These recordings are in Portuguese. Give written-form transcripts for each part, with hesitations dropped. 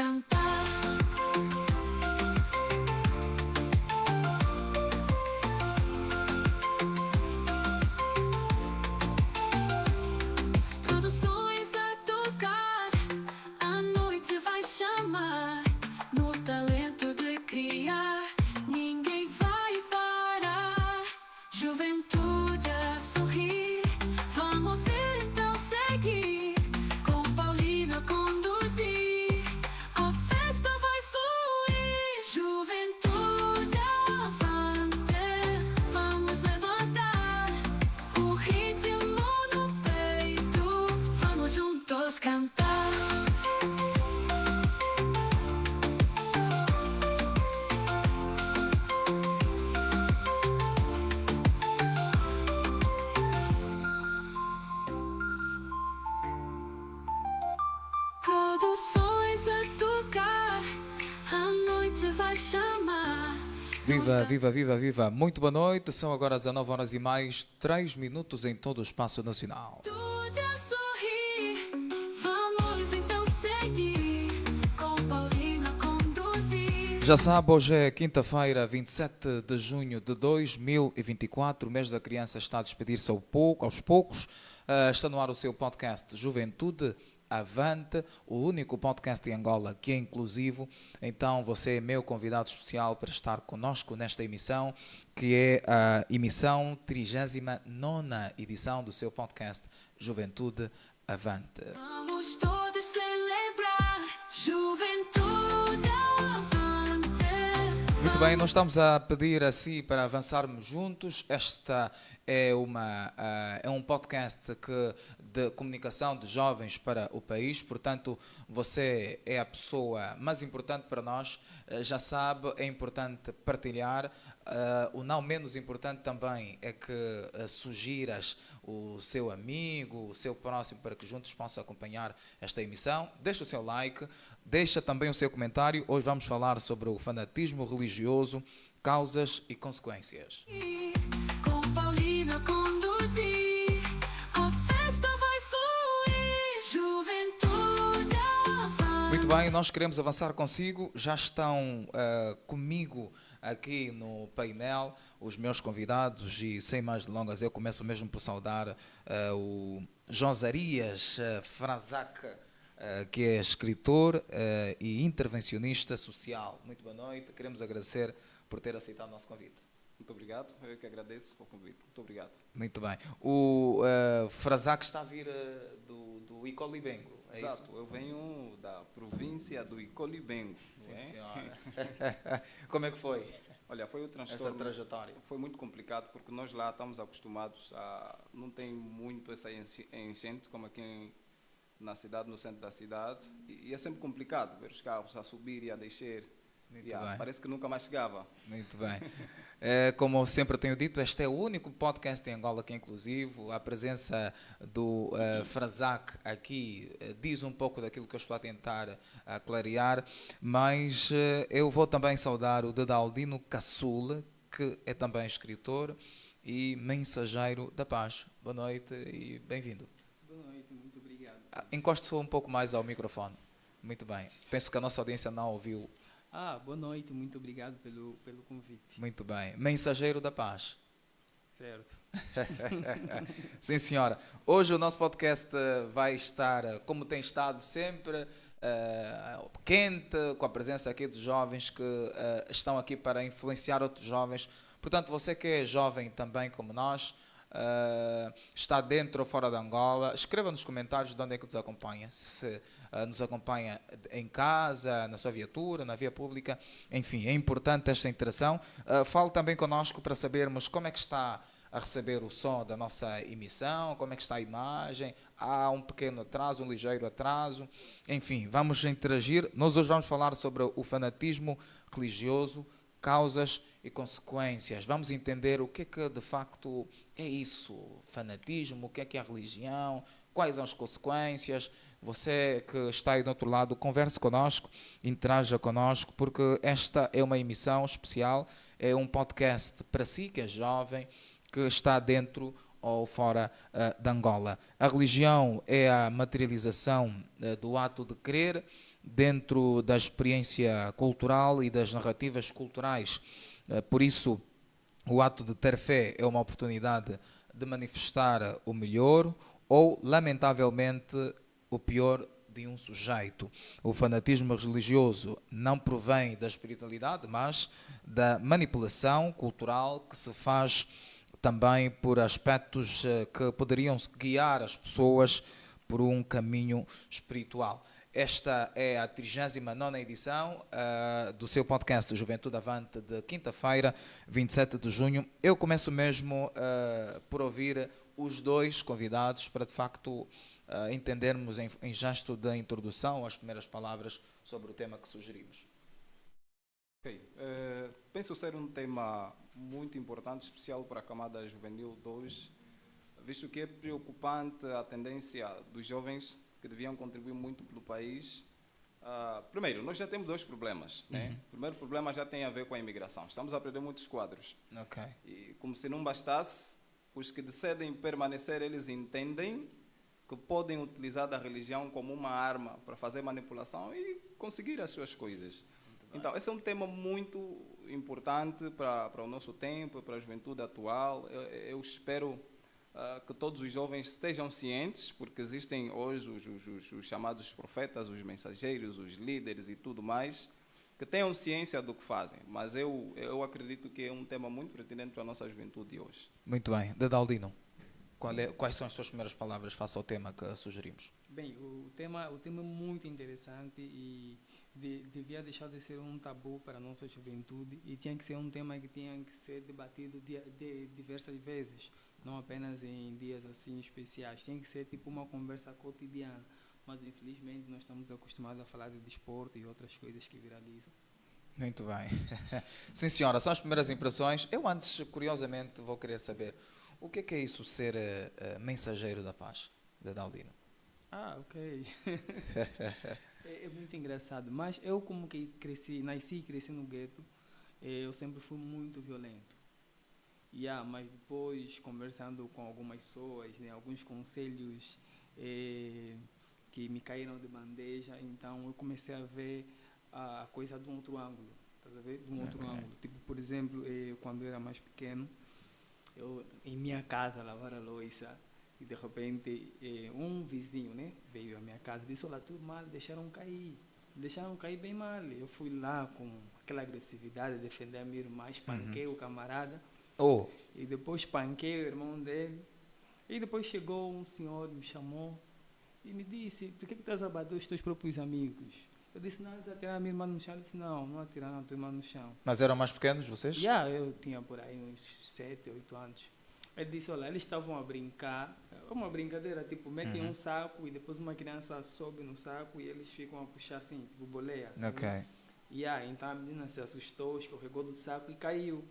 cantar. Produções a tocar, a noite vai chamar. No talento de criar, ninguém vai parar. Juventude a sorrir, vamos então seguir. Com Paulino a conduzir, a festa vai fluir. Juventude avante, vamos levantar o ritmo no peito, vamos juntos cantar. Produções a tocar, a noite vai chamar. Viva, viva, viva, viva. Muito boa noite. São agora 19 horas e mais 3 minutos em todo o espaço nacional. Tudo a sorrir, vamos então seguir. Com Paulino a conduzir. Já sabe, hoje é quinta-feira, 27 de junho de 2024. O mês da criança está a despedir-se aos poucos. Está no ar o seu podcast Juventude Avante, o único podcast em Angola que é inclusivo. Então você é meu convidado especial para estar conosco nesta emissão, que é a emissão 39ª edição do seu podcast Juventude Avante. Vamos todos celebrar. Juventude avante. Muito bem, nós estamos a pedir a si para avançarmos juntos. Esta é um podcast de comunicação de jovens para o país, portanto, você é a pessoa mais importante para nós. Já sabe, é importante partilhar. O não menos importante também é que sugiras o seu amigo, o seu próximo, para que juntos possam acompanhar esta emissão. Deixa o seu like, deixa também o seu comentário. Hoje vamos falar sobre o fanatismo religioso, causas e consequências. Com Paulino a conduzir, a festa vai fluir. Juventude avante. Muito bem, nós queremos avançar consigo. Já estão comigo aqui no painel os meus convidados e, sem mais delongas, eu começo mesmo por saudar o Josarias Frazak, que é escritor e intervencionista social. Muito boa noite, queremos agradecer por ter aceitado o nosso convite. Muito obrigado, eu que agradeço o convite. Muito obrigado. Muito bem. O Frazak está a vir do Icolibengo, é Exato, isso? eu venho da província do Icolibengo. Sim, não é? senhora. Como é que foi Olha, foi o essa transtorno. trajetória? Foi muito complicado porque nós lá estamos acostumados a. Não tem muito essa enchente como aqui na cidade, no centro da cidade. E é sempre complicado ver os carros a subir e a descer. Muito E, bem. parece que nunca mais chegava. Muito bem. Como eu sempre tenho dito, este é o único podcast em Angola que é inclusivo. A presença do Frazak aqui diz um pouco daquilo que eu estou a tentar clarear, mas eu vou também saudar o Dedaldino Caçula, que é também escritor e mensageiro da paz. Boa noite e bem-vindo. Boa noite, muito obrigado. Encoste-se um pouco mais ao microfone. Muito bem. Penso que a nossa audiência não ouviu. Boa noite, muito obrigado pelo convite. Muito bem. Mensageiro da paz. Certo. Sim, senhora. Hoje o nosso podcast vai estar, como tem estado sempre, quente, com a presença aqui dos jovens que estão aqui para influenciar outros jovens. Portanto, você que é jovem também como nós, está dentro ou fora de Angola, escreva nos comentários de onde é que nos acompanha. Se nos acompanha em casa, na sua viatura, na via pública, enfim, é importante esta interação. Fale também connosco para sabermos como é que está a receber o som da nossa emissão, como é que está a imagem, há um pequeno atraso, um ligeiro atraso, enfim, vamos interagir. Nós hoje vamos falar sobre o fanatismo religioso, causas e consequências. Vamos entender o que é que de facto é isso, fanatismo, o que é a religião, quais são as consequências. Você que está aí do outro lado, converse connosco, interaja connosco, porque esta é uma emissão especial, é um podcast para si, que é jovem, que está dentro ou fora de Angola. A religião é a materialização do ato de crer, dentro da experiência cultural e das narrativas culturais. Por isso, o ato de ter fé é uma oportunidade de manifestar o melhor ou, lamentavelmente, o pior de um sujeito. O fanatismo religioso não provém da espiritualidade, mas da manipulação cultural que se faz também por aspectos que poderiam guiar as pessoas por um caminho espiritual. Esta é a 39ª edição do seu podcast Juventude Avante de quinta-feira, 27 de junho. Eu começo mesmo por ouvir os dois convidados para, de facto, entendermos em gesto de introdução as primeiras palavras sobre o tema que sugerimos. Ok. Penso ser um tema muito importante, especial para a camada juvenil de hoje, visto que é preocupante a tendência dos jovens que deviam contribuir muito pelo país. Primeiro, nós já temos dois problemas. Né? O primeiro problema já tem a ver com a imigração. Estamos a perder muitos quadros. Okay. E como se não bastasse, os que decidem permanecer, eles entendem que podem utilizar da religião como uma arma para fazer manipulação e conseguir as suas coisas. Então, esse é um tema muito importante para o nosso tempo, para a juventude atual. Eu espero que todos os jovens estejam cientes, porque existem hoje os chamados profetas, os mensageiros, os líderes e tudo mais, que tenham ciência do que fazem. Mas eu acredito que é um tema muito pertinente para a nossa juventude de hoje. Muito bem. Dadaldino, quais são as suas primeiras palavras face ao tema que sugerimos? Bem, o tema é muito interessante e devia deixar de ser um tabu para a nossa juventude e tinha que ser um tema que tinha que ser debatido de diversas vezes, não apenas em dias assim especiais. Tem que ser tipo uma conversa cotidiana, mas infelizmente nós estamos acostumados a falar de desporto e outras coisas que viralizam. Muito bem. Sim, senhora, são as primeiras impressões. Eu antes, curiosamente, vou querer saber o que é isso ser mensageiro da paz, Dadaldino? Ok. É muito engraçado, mas eu como que nasci e cresci no gueto, eu sempre fui muito violento. Mas depois, conversando com algumas pessoas, né, alguns conselhos que me caíram de bandeja, então eu comecei a ver a coisa de um outro ângulo, tá a ver? De um outro ângulo. Tipo, por exemplo, quando eu era mais pequeno, eu em minha casa lavar a louça, e de repente um vizinho, né, veio à minha casa e disse: olha, tudo mal, deixaram cair bem mal. Eu fui lá com aquela agressividade, defender a minha irmã, espanquei o camarada, e depois espanquei o irmão dele, e depois chegou um senhor, me chamou e me disse: por que estás a bater os teus próprios amigos? Eu disse: não, eles atiraram a minha irmã no chão. Ele disse: não atiraram a tua irmã no chão. Mas eram mais pequenos vocês? Eu tinha por aí uns 7, 8 anos. Ele disse: olha, eles estavam a brincar, uma brincadeira, tipo, metem um saco e depois uma criança sobe no saco e eles ficam a puxar assim, tipo, boleia. Ok. Então a menina se assustou, escorregou do saco e caiu.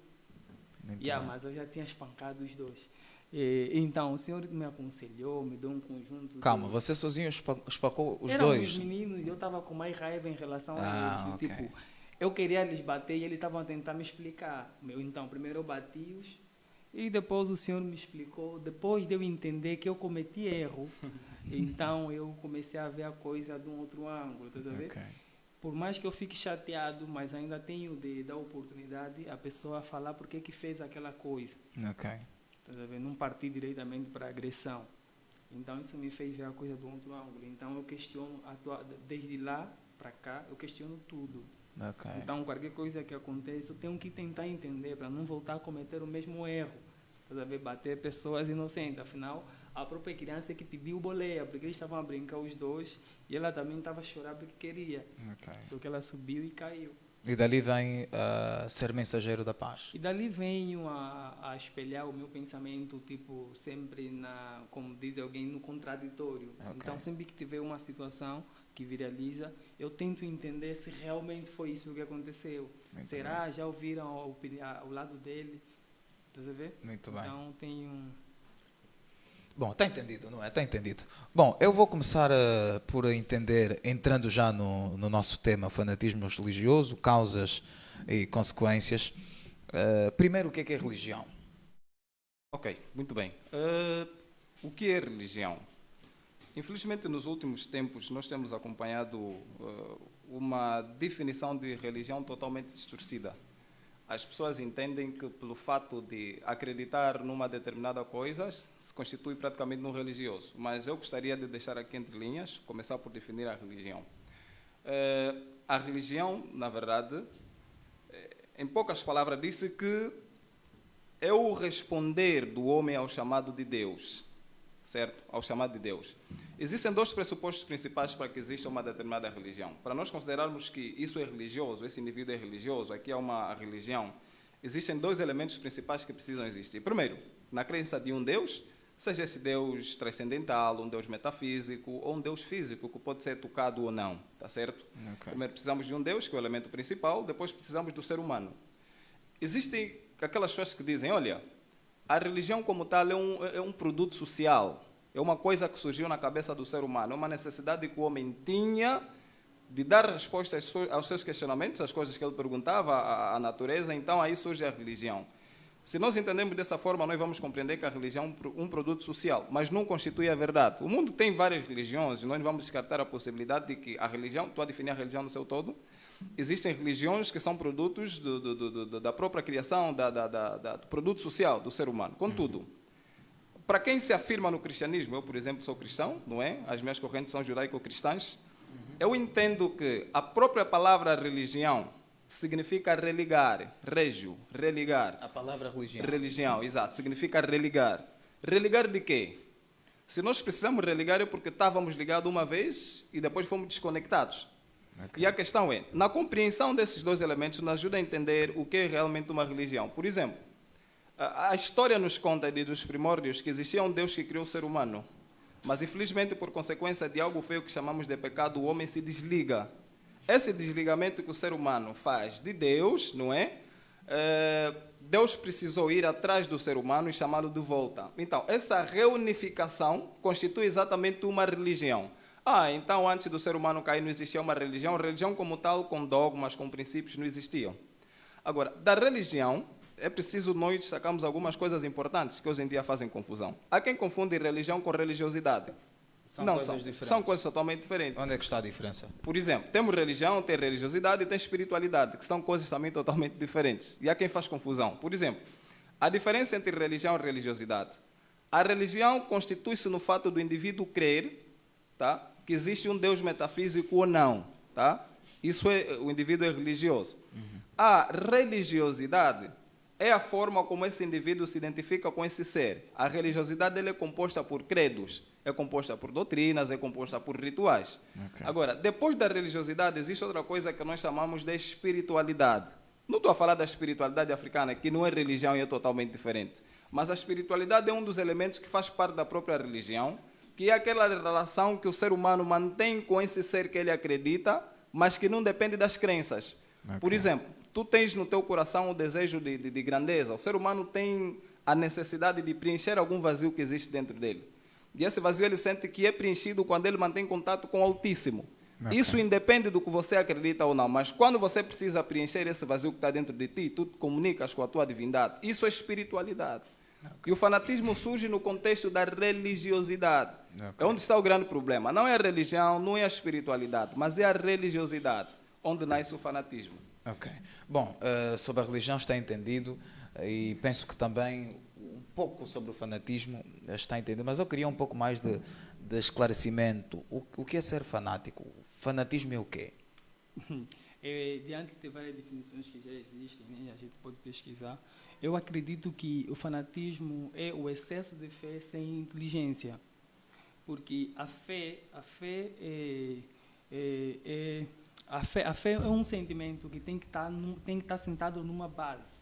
Mas eu já tinha espancado os dois. Então o senhor me aconselhou, me deu um conjunto. Calma, você sozinho espacou os Eram dois? Os meninos, eu estava com mais raiva em relação a eles. Ok. Tipo, eu queria lhes bater e eles estavam a tentar me explicar. Então, primeiro eu bati-os. E depois o senhor me explicou, depois de eu entender que eu cometi erro, então eu comecei a ver a coisa de um outro ângulo, tá a ver? Okay. Por mais que eu fique chateado, mas ainda tenho de dar oportunidade à pessoa falar por que fez aquela coisa. Ok. Tá a ver? Não partir diretamente para a agressão. Então isso me fez ver a coisa de um outro ângulo. Então eu questiono, desde lá para cá, eu questiono tudo. Okay. Então, qualquer coisa que aconteça, eu tenho que tentar entender para não voltar a cometer o mesmo erro. Bater pessoas inocentes. Afinal, a própria criança é que pediu boleia, porque eles estavam a brincar os dois e ela também estava a chorar porque queria. Okay. Só que ela subiu e caiu. E dali vem ser mensageiro da paz? E dali venho a espelhar o meu pensamento, tipo, sempre como diz alguém, no contraditório. Okay. Então, sempre que tiver uma situação que viraliza, eu tento entender se realmente foi isso que aconteceu. Muito Será? Bem. Já ouviram o lado dele? Estás a ver? Muito bem. Então, tenho... Bom, está entendido, não é? Está entendido. Bom, eu vou começar por entender, entrando já no nosso tema, fanatismo religioso, causas e consequências. Primeiro, o que é religião? Ok, muito bem. O que é religião? Infelizmente, nos últimos tempos, nós temos acompanhado uma definição de religião totalmente distorcida. As pessoas entendem que, pelo fato de acreditar numa determinada coisa, se constitui praticamente um religioso. Mas eu gostaria de deixar aqui entre linhas, começar por definir a religião. A religião, na verdade, em poucas palavras, disse que é o responder do homem ao chamado de Deus, certo? Ao chamado de Deus. Existem dois pressupostos principais para que exista uma determinada religião. Para nós considerarmos que isso é religioso, esse indivíduo é religioso, aqui é uma religião, existem dois elementos principais que precisam existir. Primeiro, na crença de um Deus, seja esse Deus transcendental, um Deus metafísico ou um Deus físico, que pode ser tocado ou não, tá certo? Okay. Primeiro precisamos de um Deus, que é o elemento principal, depois precisamos do ser humano. Existem aquelas pessoas que dizem, olha, a religião como tal é um produto social, é uma coisa que surgiu na cabeça do ser humano, é uma necessidade que o homem tinha de dar resposta aos seus questionamentos, às coisas que ele perguntava à natureza, então aí surge a religião. Se nós entendemos dessa forma, nós vamos compreender que a religião é um produto social, mas não constitui a verdade. O mundo tem várias religiões, e nós vamos descartar a possibilidade de que a religião, estou a definir a religião no seu todo, existem religiões que são produtos da própria criação, do produto social do ser humano. Contudo, para quem se afirma no cristianismo, eu, por exemplo, sou cristão, não é? As minhas correntes são judaico-cristãs, eu entendo que a própria palavra religião significa religar, regio, religar. A palavra religião. Religião, exato, significa religar. Religar de quê? Se nós precisamos religar é porque estávamos ligados uma vez e depois fomos desconectados. Okay. E a questão é, na compreensão desses dois elementos, nos ajuda a entender o que é realmente uma religião. Por exemplo, a história nos conta desde os primórdios que existia um Deus que criou o ser humano, mas infelizmente por consequência de algo feio que chamamos de pecado, o homem se desliga. Esse desligamento que o ser humano faz de Deus, não é? Deus precisou ir atrás do ser humano e chamá-lo de volta. Então, essa reunificação constitui exatamente uma religião. Então antes do ser humano cair não existia uma religião. A religião como tal, com dogmas, com princípios, não existiam. Agora, da religião, é preciso nós destacarmos algumas coisas importantes que hoje em dia fazem confusão. Há quem confunde religião com religiosidade. São coisas totalmente diferentes. Onde é que está a diferença? Por exemplo, temos religião, tem religiosidade e tem espiritualidade, que são coisas também totalmente diferentes. E há quem faz confusão. Por exemplo, a diferença entre religião e religiosidade. A religião constitui-se no fato do indivíduo crer, tá, que existe um Deus metafísico ou não. Tá? Isso o indivíduo é religioso. A religiosidade é a forma como esse indivíduo se identifica com esse ser. A religiosidade é composta por credos, é composta por doutrinas, é composta por rituais. Okay. Agora, depois da religiosidade, existe outra coisa que nós chamamos de espiritualidade. Não estou a falar da espiritualidade africana, que não é religião e é totalmente diferente. Mas a espiritualidade é um dos elementos que faz parte da própria religião, que é aquela relação que o ser humano mantém com esse ser que ele acredita, mas que não depende das crenças. Okay. Por exemplo, tu tens no teu coração o desejo de grandeza. O ser humano tem a necessidade de preencher algum vazio que existe dentro dele. E esse vazio ele sente que é preenchido quando ele mantém contato com o Altíssimo. Okay. Isso independe do que você acredita ou não, mas quando você precisa preencher esse vazio que está dentro de ti, tu te comunicas com a tua divindade. Isso é espiritualidade. Okay. E o fanatismo surge no contexto da religiosidade. Okay. É onde está o grande problema. Não é a religião, não é a espiritualidade, mas é a religiosidade, onde nasce o fanatismo. Ok. Bom, sobre a religião está entendido e penso que também um pouco sobre o fanatismo está entendido, mas eu queria um pouco mais de esclarecimento. O que é ser fanático? Fanatismo é o quê? Diante de várias definições que já existem, né, a gente pode pesquisar, eu acredito que o fanatismo é o excesso de fé sem inteligência, porque a fé é um sentimento que tem que estar sentado numa base,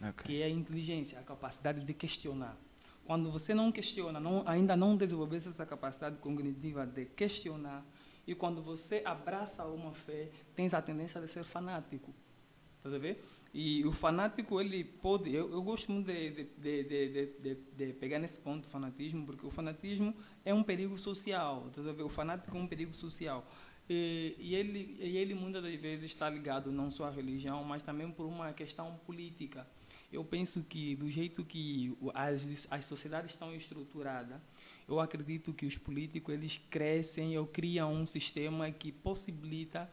okay, que é a inteligência, a capacidade de questionar. Quando você não questiona, ainda não desenvolveu essa capacidade cognitiva de questionar, e quando você abraça uma fé, tens a tendência de ser fanático. Tá a ver? E o fanático, ele pode... Eu gosto muito de pegar nesse ponto do fanatismo, porque o fanatismo é um perigo social. Tá a ver? O fanático é um perigo social. E ele muitas das vezes está ligado não só à religião, mas também por uma questão política. Eu penso que do jeito que as sociedades estão estruturadas, eu acredito que os políticos eles crescem ou criam um sistema que possibilita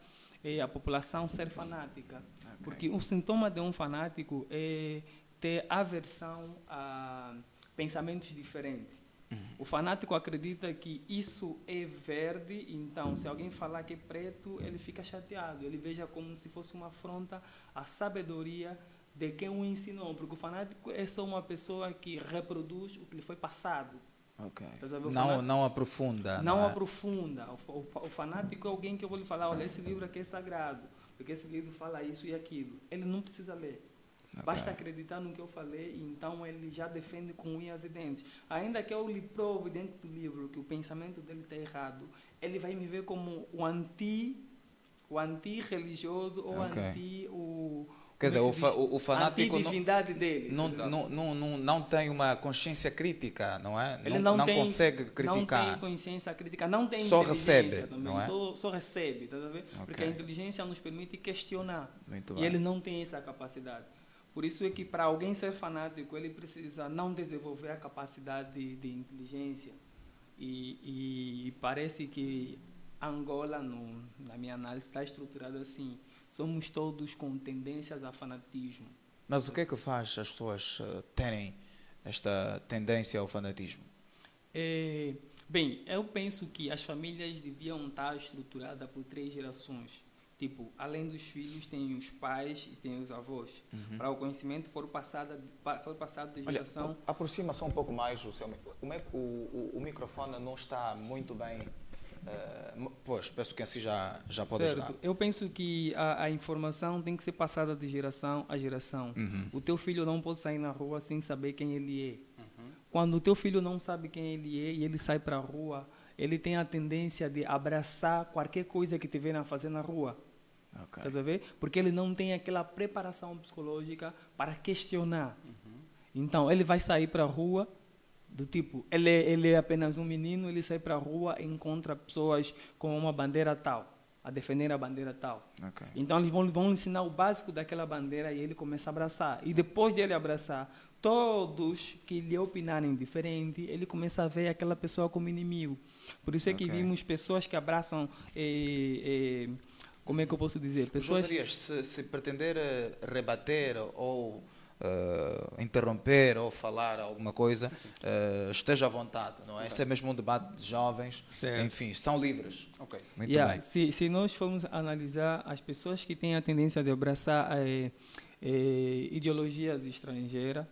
a população ser fanática. Porque o sintoma de um fanático é ter aversão a pensamentos diferentes. O fanático acredita que isso é verde, então se alguém falar que é preto, ele fica chateado, ele veja como se fosse uma afronta à sabedoria de quem o ensinou, porque o fanático é só uma pessoa que reproduz o que lhe foi passado. Ok. Tá sabendo? Não aprofunda. Não é? aprofunda. O fanático é alguém que eu vou lhe falar, olha, esse livro aqui é sagrado, porque esse livro fala isso e aquilo. Ele não precisa ler. Basta acreditar no que eu falei, e então ele já defende com unhas e dentes. Ainda que eu lhe prove dentro do livro que o pensamento dele está errado, ele vai me ver como o anti-religioso ou Quer dizer, o fanático anti-divindade dele. não tem uma consciência crítica, não é? Ele não tem, consegue criticar. Não tem consciência crítica, não tem Só inteligência recebe, também, não é? só recebe, tá vendo? Porque a inteligência nos permite questionar. Muito E bem. ele não tem essa capacidade. Por isso é que para alguém ser fanático, ele precisa não desenvolver a capacidade de inteligência. E parece que Angola, na minha análise, está estruturado assim. Somos todos com tendências a fanatismo. Mas o que é que faz as pessoas terem esta tendência ao fanatismo? Bem, eu penso que as famílias deviam estar estruturadas por 3 gerações. Tipo, além dos filhos, tem os pais e tem os avós. Para o conhecimento for passado de geração. Olha, aproxima só um pouco mais o seu o microfone não está muito bem. Pois, penso que assim já pode certo. ajudar. Eu penso que a informação tem que ser passada de geração a geração. O teu filho não pode sair na rua sem saber quem ele é. Quando o teu filho não sabe quem ele é e ele sai para a rua, ele tem a tendência de abraçar qualquer coisa que tiver a fazer na rua. Okay. Tá vendo? Porque ele não tem aquela preparação psicológica para questionar. Então, ele vai sair para a rua, do tipo, ele é apenas um menino, ele sai para a rua e encontra pessoas com uma bandeira tal, a defender a bandeira tal. Okay. Então, eles vão ensinar o básico daquela bandeira e ele começa a abraçar. E depois dele abraçar, todos que lhe opinarem diferente, ele começa a ver aquela pessoa como inimigo. Por isso é que vimos pessoas que abraçam... como é que eu posso dizer? Pessoas... Joserias, se pretender rebater ou interromper ou falar alguma coisa, esteja à vontade, não é? Esse é mesmo um debate de jovens, certo. Enfim, são livres. Ok. Muito bem. Se nós formos analisar as pessoas que têm a tendência de abraçar ideologias estrangeiras,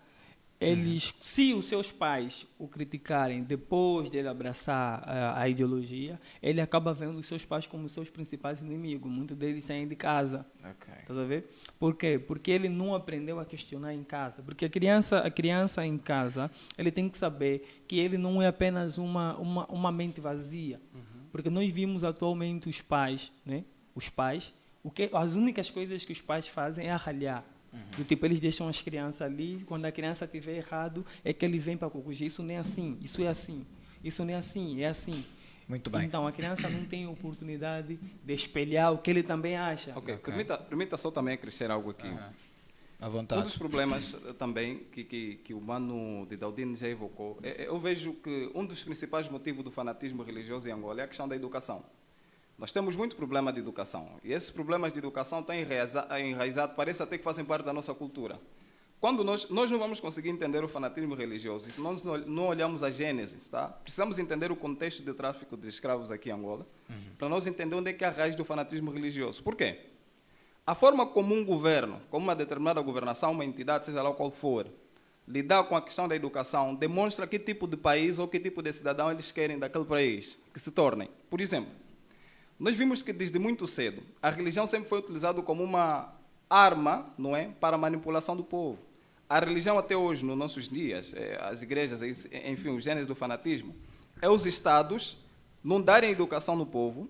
eles, se os seus pais o criticarem depois dele abraçar a ideologia, ele acaba vendo os seus pais como seus principais inimigos. Muitos deles saem de casa. Tá a ver? Por quê? Porque ele não aprendeu a questionar em casa. Porque a criança em casa, ele tem que saber que ele não é apenas uma mente vazia. Porque nós vimos atualmente os pais, né? As únicas coisas que os pais fazem é arralhar. Do tipo, eles deixam as crianças ali, quando a criança estiver errado, é que ele vem para corrigir. Isso não é assim, isso é assim, isso não é assim, é assim. Muito bem. Então, a criança não tem oportunidade de espelhar o que ele também acha. Ok. Permita só também acrescer algo aqui. À vontade. Um dos problemas também que o Mano de Daudine já evocou, eu vejo que um dos principais motivos do fanatismo religioso em Angola é a questão da educação. Nós temos muito problema de educação, e esses problemas de educação estão enraizados, parece até que fazem parte da nossa cultura. Quando nós não vamos conseguir entender o fanatismo religioso, se nós não olhamos a gênese, tá? Precisamos entender o contexto de tráfico de escravos aqui em Angola, para nós entender onde é que é a raiz do fanatismo religioso. Por quê? A forma como um governo, como uma determinada governação, uma entidade, seja lá qual for, lidar com a questão da educação, demonstra que tipo de país ou que tipo de cidadão eles querem daquele país que se tornem. Por exemplo, nós vimos que desde muito cedo a religião sempre foi utilizada como uma arma, não é, para a manipulação do povo. A religião até hoje, nos nossos dias, as igrejas, enfim, o gênese do fanatismo, é os estados não darem educação no povo,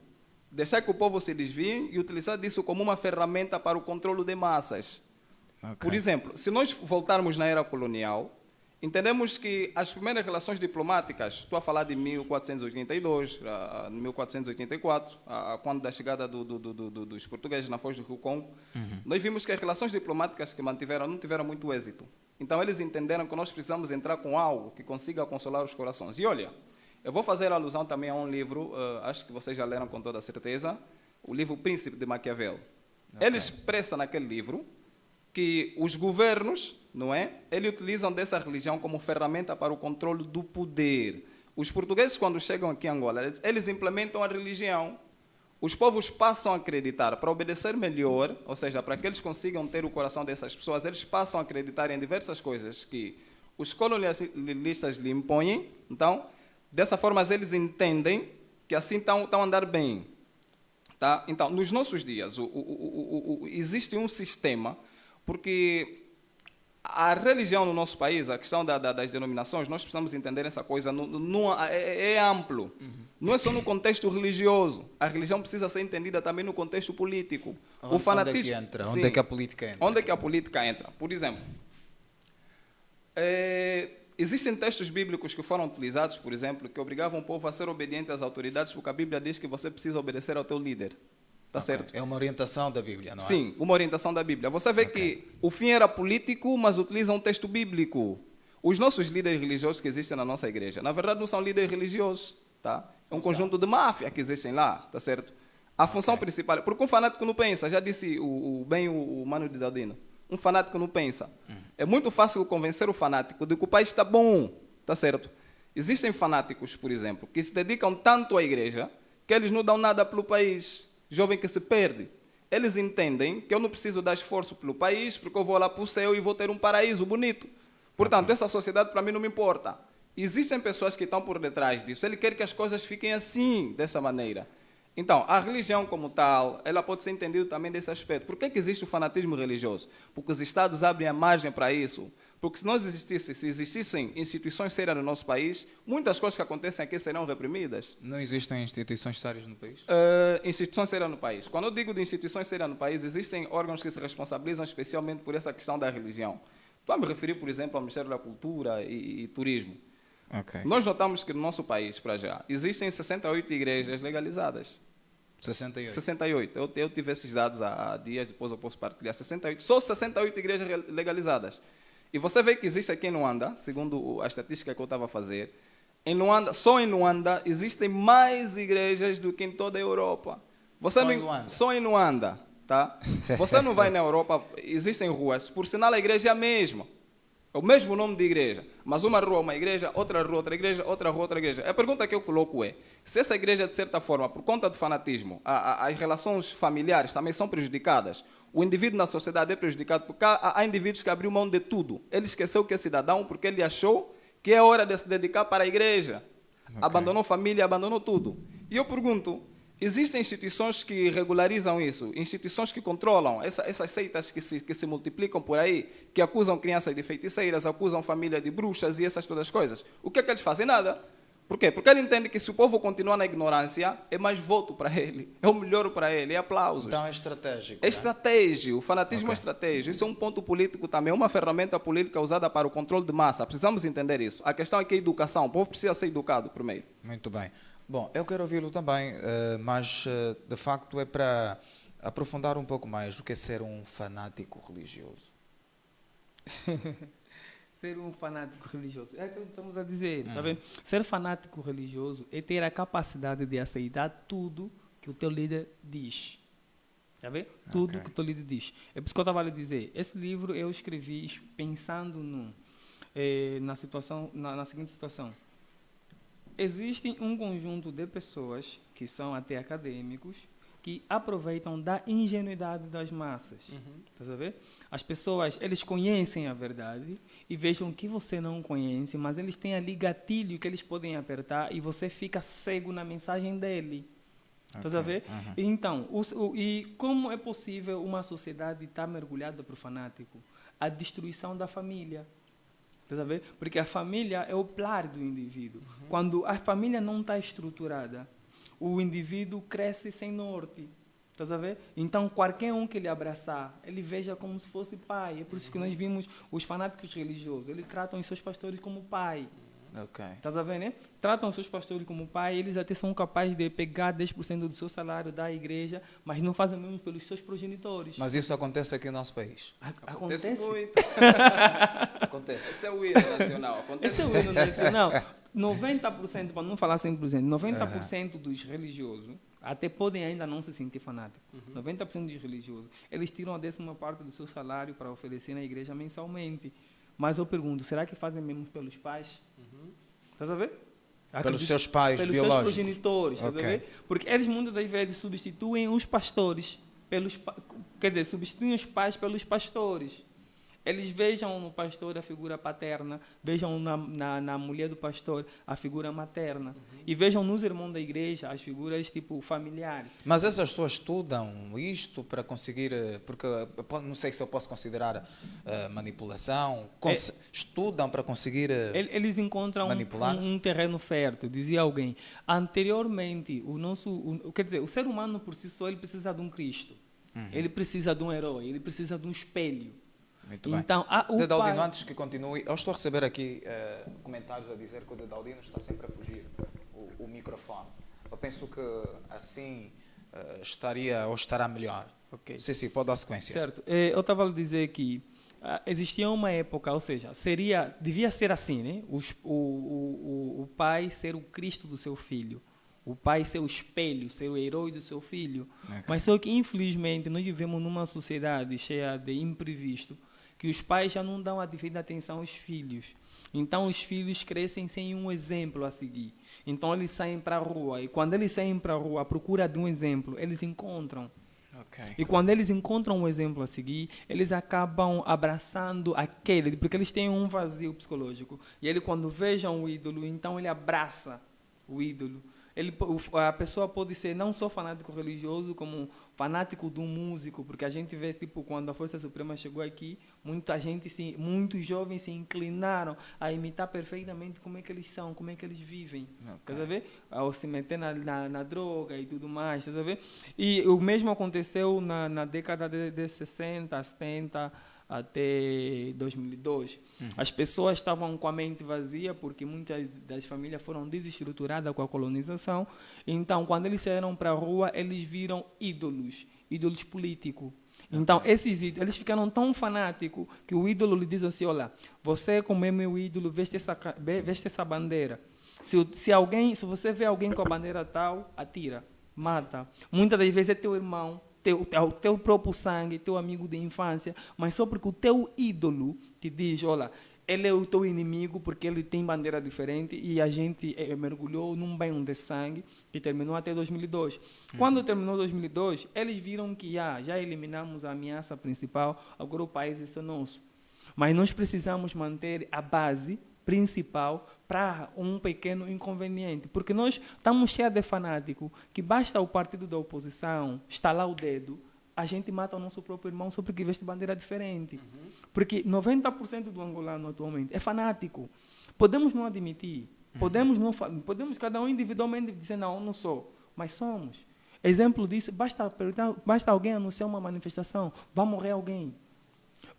deixar que o povo se desvie e utilizar disso como uma ferramenta para o controle de massas. Por exemplo, se nós voltarmos na era colonial, entendemos que as primeiras relações diplomáticas, estou a falar de 1482, 1484, quando da chegada dos portugueses na foz do Rio Congo, nós vimos que as relações diplomáticas que mantiveram não tiveram muito êxito. Então eles entenderam que nós precisamos entrar com algo que consiga consolar os corações. E olha, Eu vou fazer alusão também a um livro, acho que vocês já leram com toda certeza, o livro Príncipe de Maquiavel. Ele expressa naquele livro que os governos, não é? Eles utilizam dessa religião como ferramenta para o controle do poder. Os portugueses, quando chegam aqui em Angola, eles implementam a religião. Os povos passam a acreditar, para obedecer melhor, ou seja, para que eles consigam ter o coração dessas pessoas, eles passam a acreditar em diversas coisas que os colonialistas lhe impõem. Então, dessa forma, eles entendem que assim estão a andar bem. Tá? Então, nos nossos dias, existe um sistema, porque a religião no nosso país, a questão das denominações, nós precisamos entender essa coisa, é amplo. Não é só no contexto religioso. A religião precisa ser entendida também no contexto político. O fanatismo, onde é que entra? sim, Onde é que a política entra? Onde é que a política entra? Por exemplo, existem textos bíblicos que foram utilizados, por exemplo, que obrigavam o povo a ser obediente às autoridades, porque a Bíblia diz que você precisa obedecer ao teu líder. Tá certo? É uma orientação da Bíblia, não é? Sim, uma orientação da Bíblia. Você vê que o fim era político, mas utiliza um texto bíblico. Os nossos líderes religiosos que existem na nossa igreja, na verdade não são líderes religiosos, tá? É um conjunto de máfia que existem lá, tá certo? A função principal, porque um fanático não pensa, já disse o Mano de Daldino, um fanático não pensa. É muito fácil convencer o fanático de que o país está bom, tá certo? Existem fanáticos, por exemplo, que se dedicam tanto à igreja que eles não dão nada pelo país. Jovem que se perde. Eles entendem que eu não preciso dar esforço pelo país, porque eu vou lá para o céu e vou ter um paraíso bonito. Portanto, essa sociedade para mim não me importa. Existem pessoas que estão por detrás disso. Ele quer que as coisas fiquem assim, dessa maneira. Então, a religião como tal, ela pode ser entendida também desse aspecto. Por que existe o fanatismo religioso? Porque os Estados abrem a margem para isso. Porque se existissem instituições sérias no nosso país, muitas coisas que acontecem aqui serão reprimidas. Não existem instituições sérias no país? Instituições sérias no país. Quando eu digo de instituições sérias no país, existem órgãos que se responsabilizam especialmente por essa questão da religião. Estou a me referir, por exemplo, ao Ministério da Cultura e Turismo. Nós notamos que no nosso país, para já, existem 68 igrejas legalizadas. 68? 68. Eu tive esses dados há dias, depois eu posso partilhar. 68. Só 68 igrejas legalizadas. E você vê que existe aqui em Luanda, segundo a estatística que eu estava a fazer, só em Luanda existem mais igrejas do que em toda a Europa. Só em Luanda, tá? Você não vai na Europa, existem ruas, por sinal a igreja é a mesma. É o mesmo nome de igreja, mas uma rua é uma igreja, outra rua outra igreja, outra rua outra igreja. A pergunta que eu coloco é, se essa igreja, de certa forma, por conta do fanatismo, as relações familiares também são prejudicadas, o indivíduo na sociedade é prejudicado, porque há indivíduos que abriram mão de tudo. Ele esqueceu que é cidadão porque ele achou que é hora de se dedicar para a igreja. Abandonou família, abandonou tudo. E eu pergunto, existem instituições que regularizam isso? Instituições que controlam essas seitas que se multiplicam por aí, que acusam crianças de feiticeiras, acusam família de bruxas e essas todas as coisas. O que é que eles fazem? Nada. Por quê? Porque ele entende que se o povo continuar na ignorância, é mais voto para ele, é o melhor para ele, é aplausos. Então é estratégico. É estratégia, o fanatismo é estratégia. Isso é um ponto político também, é uma ferramenta política usada para o controle de massa. Precisamos entender isso. A questão é que a educação, o povo precisa ser educado primeiro. Muito bem. Bom, eu quero ouvi-lo também, mas de facto é para aprofundar um pouco mais o que é ser um fanático religioso. Ser um fanático religioso. É o que estamos a dizer, tá vendo? Ser fanático religioso é ter a capacidade de aceitar tudo que o teu líder diz. Tá vendo? Tudo que o teu líder diz. É por isso que eu estava a lhe dizer. Esse livro eu escrevi pensando na seguinte situação. Existe um conjunto de pessoas que são até acadêmicos que aproveitam da ingenuidade das massas. Tá sabendo? As pessoas, eles conhecem a verdade e vejam que você não conhece, mas eles têm ali gatilho que eles podem apertar e você fica cego na mensagem dele. Tá sabendo? Então, e como é possível uma sociedade estar mergulhada para o fanático? A destruição da família. Tá sabendo? Porque a família é o pilar do indivíduo. Quando a família não está estruturada, o indivíduo cresce sem norte. Tá sabendo? Então, qualquer um que ele abraçar, ele veja como se fosse pai. É por isso que nós vimos os fanáticos religiosos. Eles tratam os seus pastores como pai. Tá sabendo, né? Tratam os seus pastores como pai. Eles até são capazes de pegar 10% do seu salário da igreja, mas não fazem mesmo pelos seus progenitores. Mas isso acontece aqui no nosso país? Acontece muito. Acontece. Esse é o hino nacional. Esse é o hino nacional. 90%, para não falar 100%, 90% dos religiosos até podem ainda não se sentir fanáticos. 90% dos religiosos, eles tiram a 10ª parte do seu salário para oferecer na igreja mensalmente. Mas eu pergunto, será que fazem mesmo pelos pais? Estás a ver? Pelos seus pais pelos biológicos. seus progenitores, estás a Ok. ver? Porque eles muitas das vezes substituem os pastores quer dizer, substituem os pais pelos pastores. Eles vejam no pastor a figura paterna, vejam na mulher do pastor a figura materna, e vejam nos irmãos da igreja as figuras tipo familiares. Mas essas pessoas estudam isto para conseguir, porque não sei se eu posso considerar manipulação, estudam para conseguir Eles encontram manipular? um terreno fértil, dizia alguém. Anteriormente, quer dizer, o ser humano por si só ele precisa de um Cristo, ele precisa de um herói, ele precisa de um espelho. Muito bem. Então, o Dedaldino, pai... antes que continue, eu estou a receber aqui comentários a dizer que o Dedaldino está sempre a fugir o microfone. Eu penso que assim estaria ou estará melhor. Ok. Sim, pode dar sequência. Certo. Eu estava a dizer que existia uma época, ou seja, devia ser assim, né? O pai ser o Cristo do seu filho. O pai ser o espelho, ser o herói do seu filho. Ok. Mas só que, infelizmente, nós vivemos numa sociedade cheia de imprevisto, que os pais já não dão a devida atenção aos filhos. Então, os filhos crescem sem um exemplo a seguir. Então, eles saem para a rua. E quando eles saem para a rua à procura de um exemplo, eles encontram. Ok. E quando eles encontram um exemplo a seguir, eles acabam abraçando aquele, porque eles têm um vazio psicológico. E ele, quando vejam o ídolo, então ele abraça o ídolo. A pessoa pode ser não só fanático religioso, como fanático de um músico, porque a gente vê, tipo, quando a Força Suprema chegou aqui, muitos jovens se inclinaram a imitar perfeitamente como é que eles são, como é que eles vivem. Ok. Estás a ver? Ao se meter na droga e tudo mais, estás a ver? E o mesmo aconteceu na década de 60, 70, até 2002. As pessoas estavam com a mente vazia porque muitas das famílias foram desestruturadas com a colonização. Então, quando eles saíram para a rua, eles viram ídolos políticos. Então, esses ídolos, eles ficaram tão fanáticos que o ídolo lhe diz assim, olha, você como é meu ídolo, veste essa bandeira. Se você vê alguém com a bandeira tal, atira, mata. Muitas das vezes é teu irmão, teu próprio sangue, teu amigo de infância, mas só porque o teu ídolo te diz, olha, ele é o teu inimigo porque ele tem bandeira diferente e a gente mergulhou num banho de sangue que terminou até 2002. Quando terminou 2002, eles viram que já eliminamos a ameaça principal, agora o país é só nosso. Mas nós precisamos manter a base principal para um pequeno inconveniente, porque nós estamos cheios de fanáticos que basta o partido da oposição estalar o dedo, a gente mata o nosso próprio irmão só porque veste bandeira diferente. Porque 90% do angolano atualmente é fanático. Podemos não admitir, podemos cada um individualmente dizer não sou, mas somos. Exemplo disso, basta alguém anunciar uma manifestação, vai morrer alguém.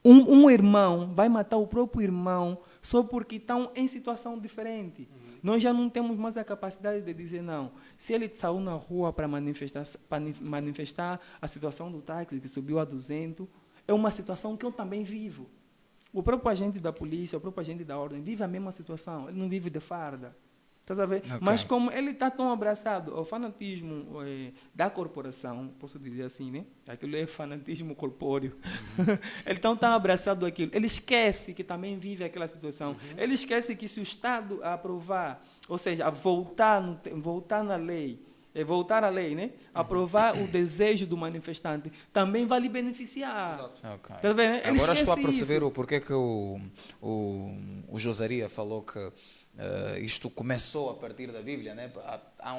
Um irmão vai matar o próprio irmão só porque estão em situação diferente. Nós já não temos mais a capacidade de dizer não. Se ele saiu na rua para manifestar a situação do táxi que subiu a 200, é uma situação que eu também vivo. O próprio agente da polícia, o próprio agente da ordem vive a mesma situação. Ele não vive de farda. Estás a ver? Okay. Mas como ele está tão abraçado ao fanatismo da corporação, posso dizer assim, né? Aquilo é fanatismo corpóreo. Ele está tão abraçado àquilo. Ele esquece que também vive aquela situação. Ele esquece que se o Estado aprovar, ou seja, voltar na lei, voltar à lei, né? Aprovar o desejo do manifestante, também vai lhe beneficiar. Exato. Okay. Tá vendo? Ele Agora estou a esquece perceber isso. o porquê que o Josaria falou que isto começou a partir da Bíblia, né? Há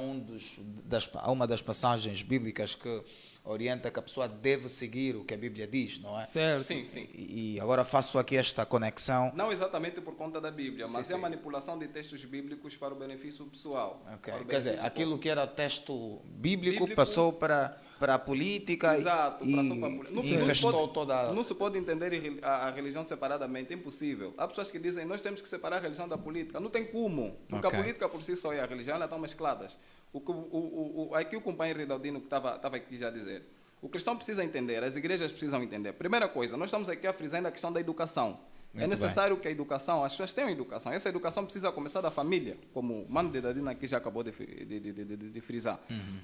uma das passagens bíblicas que orienta que a pessoa deve seguir o que a Bíblia diz, não é? Certo. Sim, sim. E agora faço aqui esta conexão. Não exatamente por conta da Bíblia, mas Sim, é a sim. manipulação de textos bíblicos para o benefício pessoal. Ok. Para o Quer dizer, benefício aquilo que era texto bíblico Bíblico. passou para a política Exato, e passou para a política. e Não se infestou pode- toda... Não se pode entender a religião separadamente, é impossível. Há pessoas que dizem nós temos que separar a religião da política. Não tem como, porque Ok. a política por si só e a religião elas estão mescladas. Aqui o companheiro Ridaldino que estava aqui já a dizer. O cristão precisa entender, as igrejas precisam entender. Primeira coisa, nós estamos aqui a frisar ainda a questão da educação. É Muito necessário que a educação, as pessoas tenham educação. Essa educação precisa começar da família, como o Mano de Dadina aqui já acabou de frisar.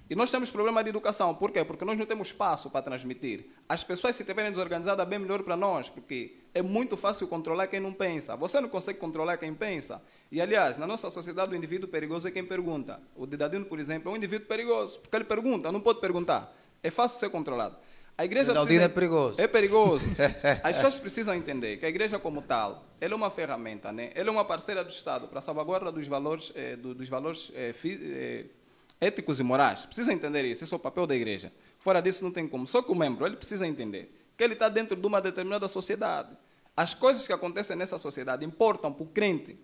E nós temos problema de educação. Por quê? Porque nós não temos espaço para transmitir. As pessoas, se estiverem desorganizadas, bem melhor para nós, porque é muito fácil controlar quem não pensa. Você não consegue controlar quem pensa. E, aliás, na nossa sociedade, o indivíduo perigoso é quem pergunta. O Dadino, por exemplo, é um indivíduo perigoso, porque ele pergunta, não pode perguntar. É fácil ser controlado. A igreja Dadino é perigoso. É perigoso. As pessoas precisam entender que a igreja como tal, ela é uma ferramenta, né? Ela é uma parceira do Estado para a salvaguarda dos valores, éticos e morais. Precisa entender isso. Esse é o papel da igreja. Fora disso não tem como. Só que o membro, ele precisa entender que ele está dentro de uma determinada sociedade. As coisas que acontecem nessa sociedade importam para o crente.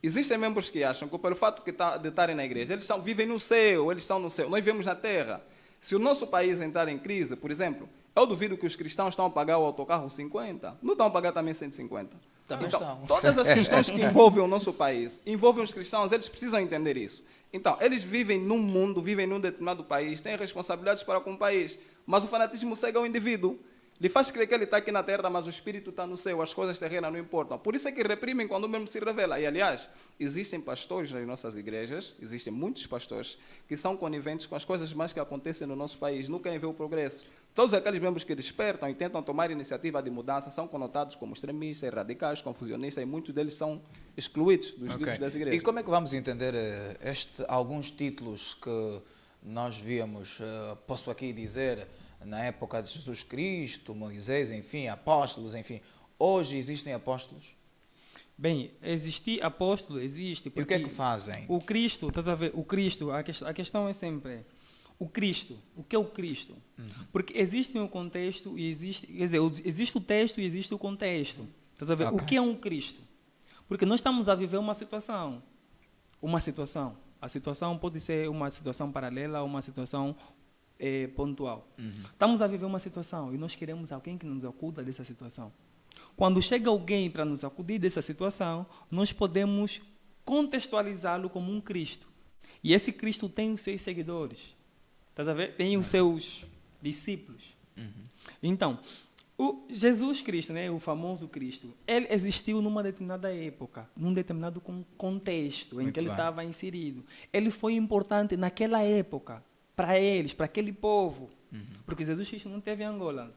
Existem membros que acham que pelo fato de estarem na igreja, eles vivem no céu, eles estão no céu. Nós vivemos na terra. Se o nosso país entrar em crise, por exemplo, eu duvido que os cristãos estão a pagar o autocarro 50. Não estão a pagar também 150. Também então, estão. todas as questões que envolvem o nosso país, envolvem os cristãos, eles precisam entender isso. Então, eles vivem num mundo, vivem num determinado país, têm responsabilidades para com o país, mas o fanatismo cega o indivíduo. Lhe faz crer que ele está aqui na terra, mas o espírito está no céu, as coisas terrenas não importam. Por isso é que reprimem quando o mesmo se revela. E, aliás, existem pastores nas nossas igrejas, existem muitos pastores que são coniventes com as coisas mais que acontecem no nosso país, não querem ver o progresso. Todos aqueles membros que despertam e tentam tomar iniciativa de mudança são conotados como extremistas, radicais, confusionistas, e muitos deles são excluídos dos livros das igrejas. E como é que vamos entender alguns títulos que nós víamos, posso aqui dizer, na época de Jesus Cristo, Moisés, enfim, apóstolos, enfim. Hoje existem apóstolos? Bem, existir apóstolo existe. E o que é que fazem? O Cristo, estás a ver? O Cristo, a questão é sempre o Cristo. O que é o Cristo? Porque existe um contexto e existe, quer dizer, existe o texto e existe o contexto. Estás a ver? Ok. O que é um Cristo? Porque nós estamos a viver uma situação. Uma situação. A situação pode ser uma situação paralela, uma situação pontual. Estamos a viver uma situação e nós queremos alguém que nos acuda dessa situação. Quando chega alguém para nos acudir dessa situação, nós podemos contextualizá-lo como um Cristo. E esse Cristo tem os seus seguidores. Estás a ver? Tem os seus discípulos. Então, o Jesus Cristo, né, o famoso Cristo, ele existiu numa determinada época, num determinado contexto em Muito que ele bem. estava inserido. Ele foi importante naquela época, para eles, para aquele povo. Porque Jesus Cristo não teve em Angola.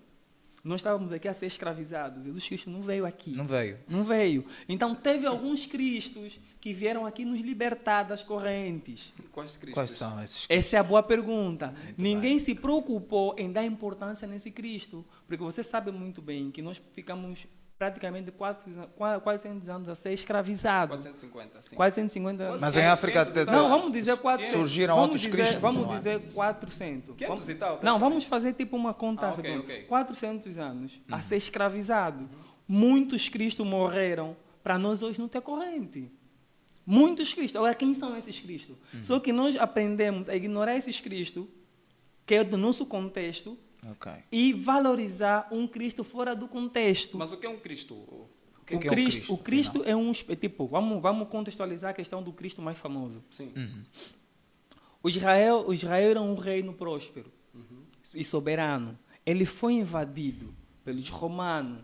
Nós estávamos aqui a ser escravizados. Jesus Cristo não veio aqui. Não veio. Não veio. Então, teve alguns Cristos que vieram aqui nos libertar das correntes. Quais Cristos? Quais são esses? Essa é a boa pergunta. Ninguém se preocupou em dar importância nesse Cristo. Porque você sabe muito bem que nós ficamos praticamente 400 anos a ser escravizados. 450, sim. 450 Mas em África... Não, vamos dizer 400. Surgiram vamos outros dizer, Cristos, Vamos não é? dizer 400. 500 e tal? Não, vamos fazer tipo uma conta ok, redonda. ok. 400 anos a ser escravizado. Muitos Cristos morreram para nós hoje não ter corrente. Muitos Cristos. Agora, quem são esses Cristos? Só que nós aprendemos a ignorar esses Cristos, que é do nosso contexto, Ok. e valorizar um Cristo fora do contexto. Mas o que é um Cristo? O que é um Cristo, O Cristo é um... Tipo, vamos contextualizar a questão do Cristo mais famoso. Sim. O Israel era um reino próspero e soberano. Ele foi invadido pelos romanos.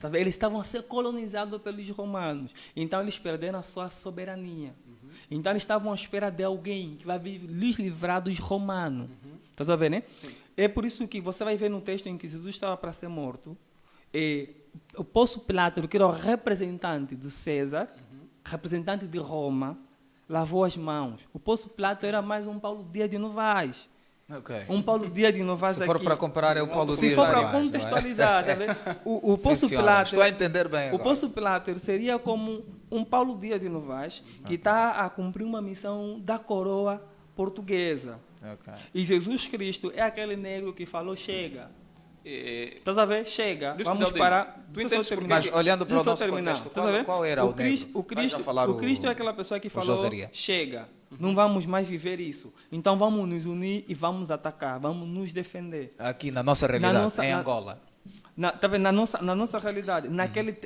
Tá vendo? Eles estavam a ser colonizados pelos romanos. Então, eles perderam a sua soberania. Então, eles estavam à espera de alguém que vai lhes livrar dos romanos. Está a ver, né? Sim. É por isso que você vai ver no texto em que Jesus estava para ser morto, o Pôncio Pilato, que era o representante do César, representante de Roma, lavou as mãos. O Pôncio Pilato era mais um Paulo Dias de Novaes. Ok. Um Paulo Dias de Novaes Se for aqui. para comparar, é o Paulo Se Dias for de para Novaes, não é? contextualizar, tá vendo? O Sim, Pôncio senhora. Pilato... Estou a entender bem O agora. Pôncio Pilato seria como um Paulo Dias de Novaes que está a cumprir uma missão da coroa portuguesa. Ok. E Jesus Cristo é aquele negro que falou, chega. Estás a ver? Chega. Luís Vamos Fidel parar. Dino, tu Deixa eu entendes só por terminar. Mas olhando para o Deixa eu nosso terminar. contexto, Estás a ver? qual era o Cristo, negro? o Cristo, Vai já falar o Cristo é aquela pessoa que falou, Josaria. chega. Não vamos mais viver isso. Então vamos nos unir e vamos atacar. Vamos nos defender. Aqui na nossa realidade, nossa- em na- Angola. Tá vendo? Na nossa realidade,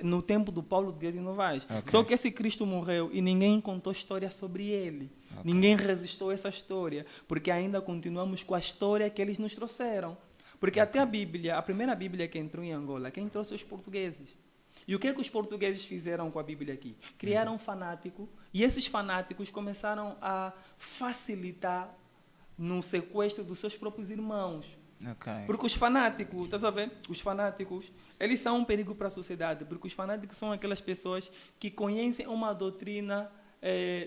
no tempo do Paulo Dias de Novaes. Ok. Só que esse Cristo morreu e ninguém contou história sobre ele. Ninguém resistiu a essa história, porque ainda continuamos com a história que eles nos trouxeram. Porque até a Bíblia, a primeira Bíblia que entrou em Angola, quem trouxe os portugueses. E o que é que os portugueses fizeram com a Bíblia aqui? Criaram um fanático, e esses fanáticos começaram a facilitar no sequestro dos seus próprios irmãos. Ok. Porque os fanáticos, estás a ver? Os fanáticos, eles são um perigo para a sociedade, porque os fanáticos são aquelas pessoas que conhecem uma doutrina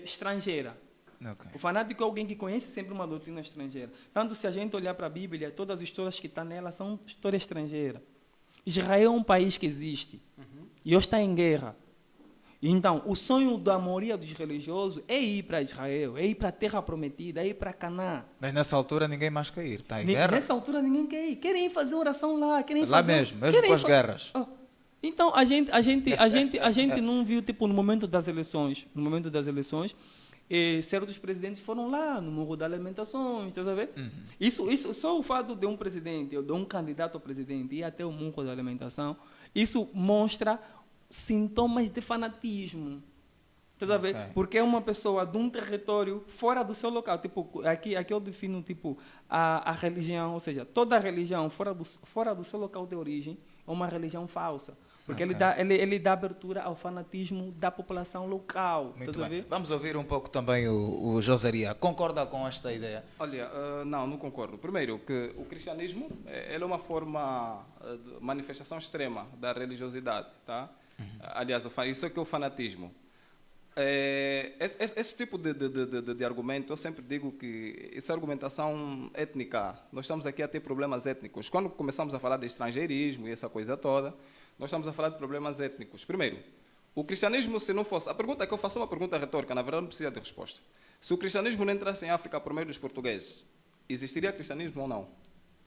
estrangeira. Ok. O fanático é alguém que conhece sempre uma doutrina estrangeira. Tanto se a gente olhar para a Bíblia, todas as histórias que estão nela são histórias estrangeiras. Israel é um país que existe. E hoje está em guerra. Então, o sonho da maioria dos religiosos é ir para Israel, é ir para a Terra Prometida, é ir para Canaã. Mas nessa altura ninguém mais quer ir. Está em guerra? Nessa altura ninguém quer ir. Querem ir fazer oração lá. Querem Lá fazer, mesmo querem com as fa- guerras. Oh. Então, a gente não viu, tipo, no momento das eleições, certos presidentes foram lá no Morro das Lamentações, estás a ver? Isso, só o fato de um presidente, ou de um candidato a presidente ir até o Morro da Lamentação, isso mostra sintomas de fanatismo. Estás a ver? Ok. Porque é uma pessoa de um território fora do seu local. Tipo, aqui eu defino tipo, a religião, ou seja, toda religião fora do seu local de origem é uma religião falsa. Porque Ok. ele dá abertura ao fanatismo da população local. Muito Estás a bem. ver? Vamos ouvir um pouco também o Josaria. Concorda com esta ideia? Olha, não concordo. Primeiro, que o cristianismo ele é uma forma de manifestação extrema da religiosidade, tá? Aliás, isso é que é o fanatismo. Esse tipo de argumento, eu sempre digo que isso é argumentação étnica. Nós estamos aqui a ter problemas étnicos. Quando começamos a falar de estrangeirismo e essa coisa toda, nós estamos a falar de problemas étnicos. Primeiro, o cristianismo, se não fosse... A pergunta que eu faço é uma pergunta retórica, na verdade não precisa de resposta. Se o cristianismo não entrasse em África por meio dos portugueses, existiria cristianismo ou não?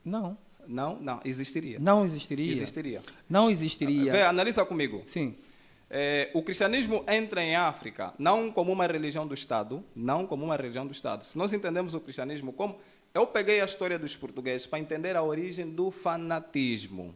Não. Não, existiria. Não existiria. Existiria. Não existiria. Vê, analisa comigo. Sim. O cristianismo entra em África não como uma religião do Estado, não como uma religião do Estado. Se nós entendemos o cristianismo como... Eu peguei a história dos portugueses para entender a origem do fanatismo.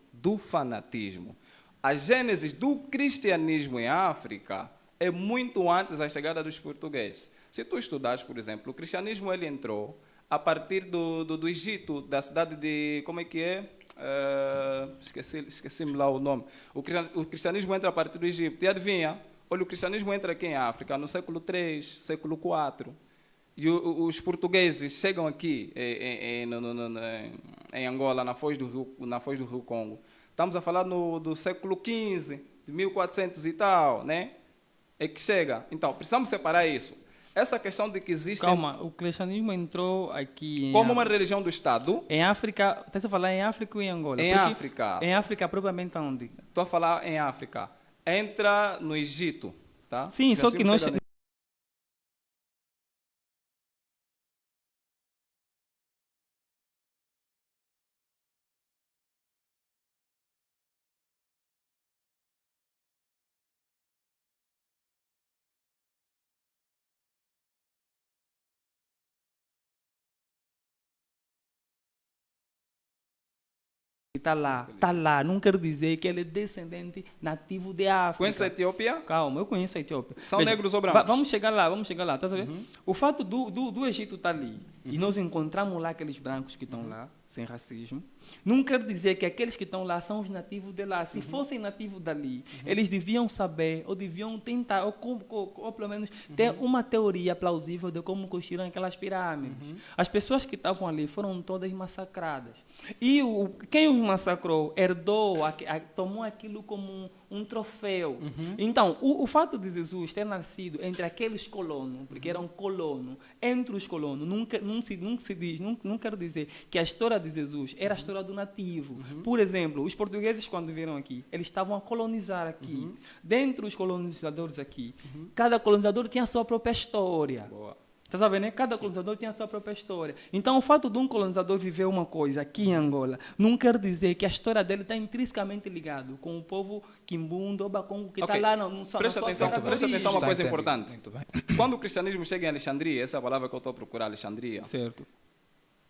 A gênese do cristianismo em África é muito antes da chegada dos portugueses. Se tu estudares, por exemplo, o cristianismo ele entrou a partir do Egito, da cidade de... Como é que é? Esqueci-me lá o nome. O cristianismo entra a partir do Egito. E adivinha? Olha, o cristianismo entra aqui em África no século III, século IV. E os portugueses chegam aqui em Angola, na foz do Rio Congo. Estamos a falar do século XV, de 1400 e tal, né? É que chega. Então, precisamos separar isso. Essa questão de que existe... Calma, o cristianismo entrou aqui como uma religião do Estado. Em África, estás a falar em África ou em Angola? Em Porque África. Em África, propriamente onde? Estou a falar em África. Entra no Egito, tá? Sim, só que nós... Chega- Está lá. Não quer dizer que ele é descendente nativo de África. Conhece a Etiópia? Calma, eu conheço a Etiópia. São negros ou brancos? Vamos chegar lá, estás a ver? O fato do Egito estar ali, e nós encontramos lá aqueles brancos que estão lá, sem racismo, não quer dizer que aqueles que estão lá são os nativos de lá. Se fossem nativos dali, eles deviam saber, ou deviam tentar, ou pelo menos ter uma teoria plausível de como construíram aquelas pirâmides. As pessoas que estavam ali foram todas massacradas. E quem os massacrou herdou, tomou aquilo como um troféu. Então, o fato de Jesus ter nascido entre aqueles colonos, porque eram colonos, entre os colonos, não quer dizer que a história de Jesus era a história do nativo. Por exemplo, os portugueses, quando vieram aqui, eles estavam a colonizar aqui. Dentre os colonizadores aqui, cada colonizador tinha a sua própria história. Boa. Estás a ver, né? Cada colonizador tinha a sua própria história. Então, o fato de um colonizador viver uma coisa aqui em Angola não quer dizer que a história dele está intrinsecamente ligada com o povo quimbundo ou bacongo que está Ok. lá no Presta atenção a uma coisa Está importante. Muito bem. Quando o cristianismo chega em Alexandria, essa é a palavra que eu estou a procurar, Alexandria, Certo.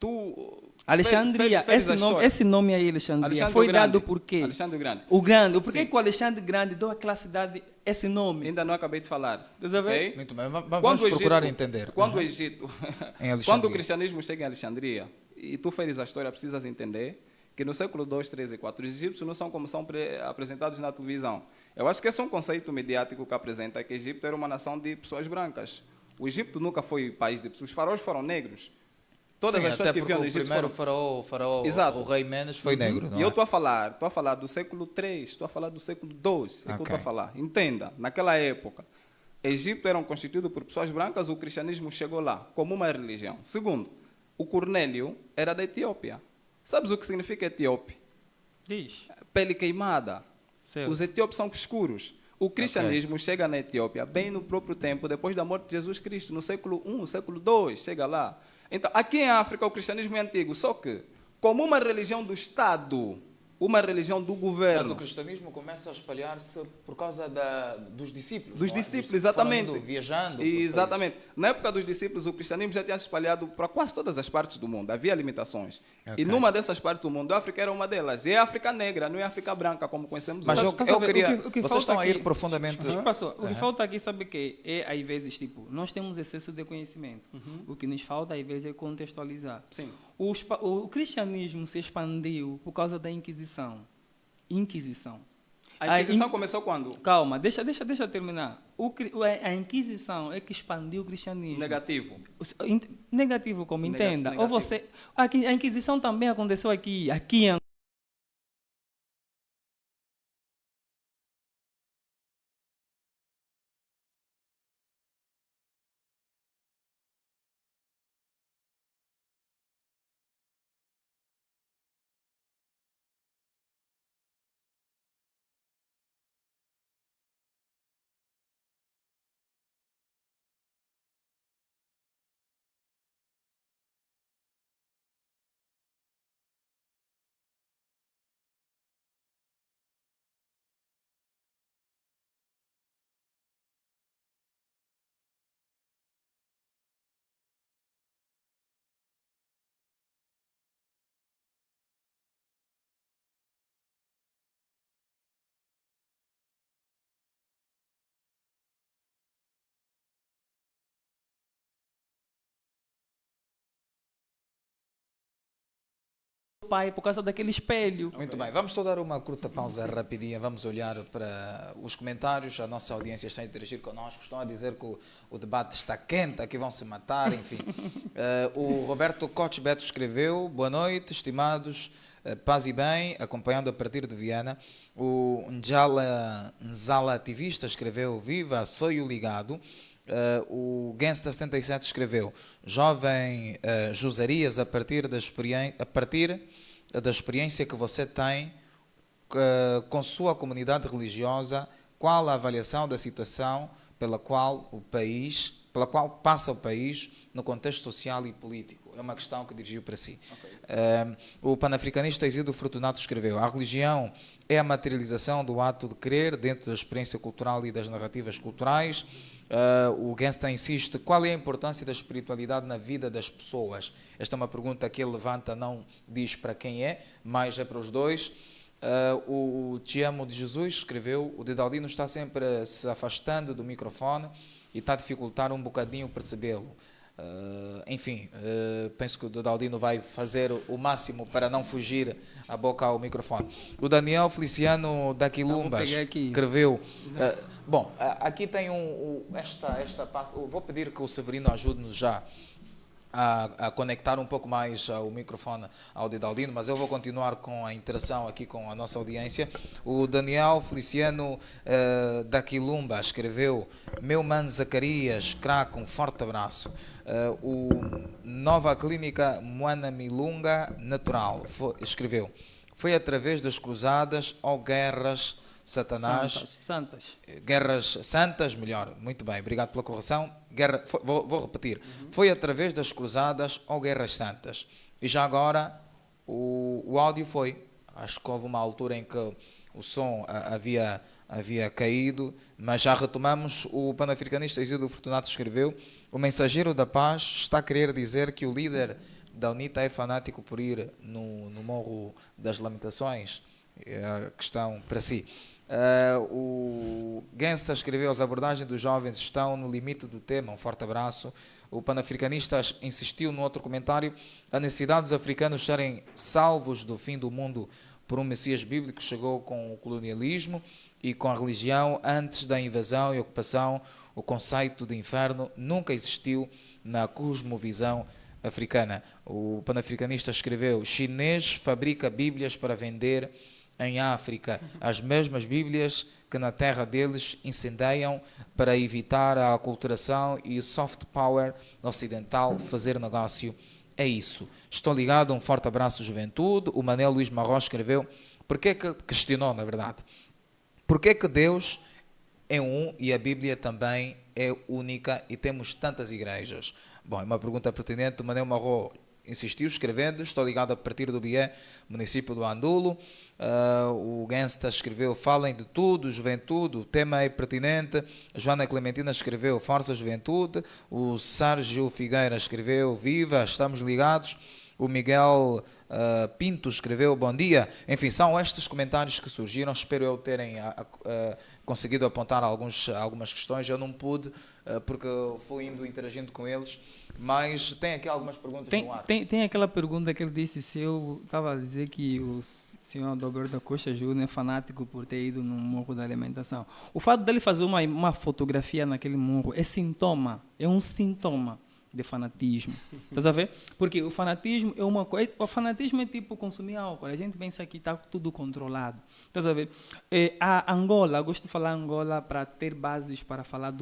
tu... Alexandria, feres a história. esse nome aí, Alexandria, Alexandre foi o Grande. dado por quê? Alexandre o Grande. O Grande. Por que Sim. que o Alexandre Grande deu àquela cidade esse nome? Ainda não acabei de falar. Estás a ver? ok? Muito bem. Quando Vamos o procurar Egito- entender. Quando o Egito, Em Alexandria. quando o cristianismo chega em Alexandria, e tu feres a história, precisas entender que no século 2, 3 e 4 os egípcios não são como são apresentados na televisão. Eu acho que esse é um conceito mediático que apresenta que o Egito era uma nação de pessoas brancas. O Egito nunca foi país de pessoas. Os faraós foram negros. Todas Sim, as pessoas até que viviam no porque o Egito primeiro foram... faraó, Exato. o rei Menes foi negro, não E eu é? estou a falar do século 3, estou a falar do século 2, é que eu estou a Ok. falar. Entenda, naquela época, Egito era constituído por pessoas brancas, o cristianismo chegou lá como uma religião. Segundo, o Cornélio era da Etiópia. Sabes o que significa etíope? Diz. Pele queimada. Certo. Os etíopes são escuros. O cristianismo chega na Etiópia bem no próprio tempo, depois da morte de Jesus Cristo, no século I, século II, chega lá. Então, aqui em África, o cristianismo é antigo, só que, como uma religião do Estado, uma religião do Mas governo, o cristianismo começa a espalhar-se por causa dos discípulos. dos não é? discípulos, Dos que foram exatamente. indo viajando. Exatamente. Na época dos discípulos, o cristianismo já tinha se espalhado para quase todas as partes do mundo. Havia limitações. Ok. E numa dessas partes do mundo, a África era uma delas. E é a África negra, não é a África branca, como conhecemos Mas hoje. eu Sabe, queria. o que Vocês falta estão a ir aqui- profundamente. Pastor, o que falta aqui, sabe o que é, às vezes, tipo, nós temos excesso de conhecimento. O que nos falta, às vezes, é contextualizar. Sim. O cristianismo se expandiu por causa da Inquisição. Inquisição. A Inquisição começou quando? Calma, deixa eu terminar. A Inquisição é que expandiu o cristianismo. Negativo. Negativo, como entenda. Negativo. Ou você, a Inquisição também aconteceu aqui em pai por causa daquele espelho. Muito bem, vamos só dar uma curta pausa rapidinha, vamos olhar para os comentários, a nossa audiência está a interagir connosco, estão a dizer que o debate está quente, aqui vão se matar, enfim. O Roberto Cotes Beto escreveu, boa noite, estimados, paz e bem, acompanhando a partir de Viana. O Nzala Ativista escreveu, viva, sou o ligado. O Gangsta 77 escreveu, jovem Josarias, a partir da experiência que você tem com sua comunidade religiosa, qual a avaliação da situação pela qual passa o país no contexto social e político? É uma questão que dirigiu para si. Okay. O panafricanista Isidro Fortunato escreveu, a religião é a materialização do ato de crer dentro da experiência cultural e das narrativas culturais. O Gangsta insiste, qual é a importância da espiritualidade na vida das pessoas? Esta é uma pergunta que ele levanta, não diz para quem é, mas é para os dois. O Te Amo de Jesus escreveu, o Dedaldino está sempre se afastando do microfone e está a dificultar um bocadinho percebê-lo. Enfim, penso que o Dedaldino vai fazer o máximo para não fugir a boca ao microfone. O Daniel Feliciano da Quilumbas escreveu... bom, aqui tem esta pasta. Vou pedir que o Severino ajude-nos já a conectar um pouco mais o microfone ao Dedaldino, mas eu vou continuar com a interação aqui com a nossa audiência. O Daniel Feliciano da Quilumba escreveu, meu mano Zacarias, craque, um forte abraço. O Nova Clínica Moana Milunga Natural escreveu, foi através das cruzadas ou guerras Satanás... Guerras santas, melhor. Muito bem, obrigado pela correção. Vou repetir. Foi através das cruzadas ou guerras santas. E já agora, o áudio foi. Acho que houve uma altura em que o som havia caído, mas já retomamos. O panafricanista Isidro Fortunato escreveu, o mensageiro da paz está a querer dizer que o líder da UNITA é fanático por ir no Morro das Lamentações. É a questão para si. O Gangsta escreveu: as abordagens dos jovens estão no limite do tema. Um forte abraço. O panafricanista insistiu no outro comentário: a necessidade dos africanos serem salvos do fim do mundo por um Messias bíblico chegou com o colonialismo e com a religião. Antes da invasão e ocupação, o conceito de inferno nunca existiu na cosmovisão africana. O panafricanista escreveu: chinês fabrica bíblias para vender em África, as mesmas bíblias que na terra deles incendeiam para evitar a aculturação e o soft power ocidental fazer negócio. É isso. Estou ligado, um forte abraço, juventude. O Manel Luís Marrós escreveu: porque que questionou, na verdade, porque que Deus é um e a Bíblia também é única e temos tantas igrejas? Bom, é uma pergunta pertinente. O Manel Marró insistiu, escrevendo: estou ligado a partir do Bié, município do Andulo. O Gangsta escreveu: falem de tudo, juventude, o tema é pertinente. A Joana Clementina escreveu: força juventude. O Sérgio Figueira escreveu: viva, estamos ligados. O Miguel Pinto escreveu: bom dia. Enfim, são estes comentários que surgiram. Espero eu terem conseguido apontar algumas questões. Eu não pude, porque fui indo interagindo com eles. Mas tem aqui algumas perguntas no ar. Tem aquela pergunta que ele disse: se eu estava a dizer que o senhor Adalberto da Costa Júnior é fanático por ter ido no Morro da Alimentação. O fato dele fazer uma fotografia naquele morro é um sintoma de fanatismo. Estás a ver? Porque o fanatismo é uma coisa. O fanatismo é tipo consumir álcool. A gente pensa que está tudo controlado. Estás a ver? A Angola, eu gosto de falar Angola para ter bases para falar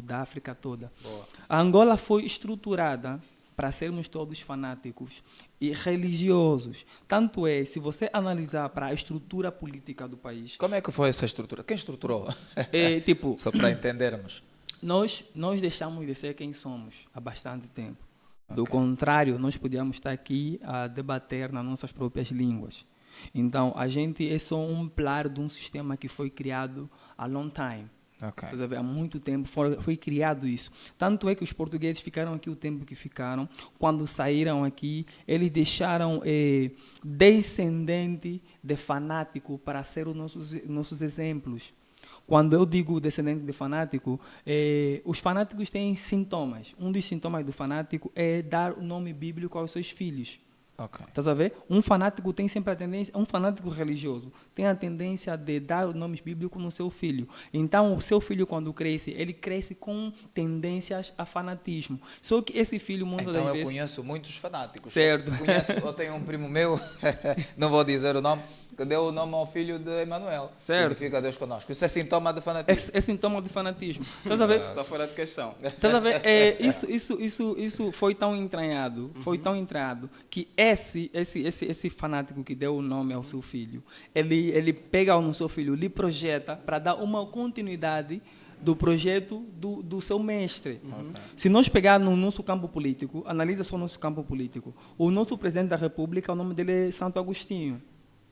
da África toda. Boa. A Angola foi estruturada para sermos todos fanáticos e religiosos. Tanto é, se você analisar para a estrutura política do país. Como é que foi essa estrutura? Quem estruturou? Tipo, Só para entendermos. nós deixamos de ser quem somos há bastante tempo. Do contrário, nós podíamos estar aqui a debater nas nossas próprias línguas. Então, a gente é só um pilar de um sistema que foi criado há long time. Okay. Há muito tempo foi criado isso. Tanto é que os portugueses ficaram aqui o tempo que ficaram. Quando saíram aqui, eles deixaram descendente de fanático para ser os nossos exemplos. Quando eu digo descendente de fanático, os fanáticos têm sintomas. Um dos sintomas do fanático é dar o nome bíblico aos seus filhos. Okay. Estás a ver? Um fanático tem sempre a tendência, um fanático religioso tem a tendência de dar o nome bíblico no seu filho. Então, o seu filho, quando cresce, ele cresce com tendências a fanatismo. Só que esse filho, muitas das vezes... Então, eu conheço muitos fanáticos. Certo. Eu tenho um primo meu, não vou dizer o nome, que deu o nome ao filho de Emanuel. Certo. Significa Deus conosco. Isso é sintoma de fanatismo. É sintoma de fanatismo. Estás a ver? Está fora de questão. Estás a ver? Isso foi tão entranhado, que esse fanático que deu o nome ao seu filho, ele pega no seu filho, lhe projeta para dar uma continuidade do projeto do seu mestre. Okay. Se nós pegar no nosso campo político, analisa só o nosso campo político. O nosso presidente da República, o nome dele é Santo Agostinho.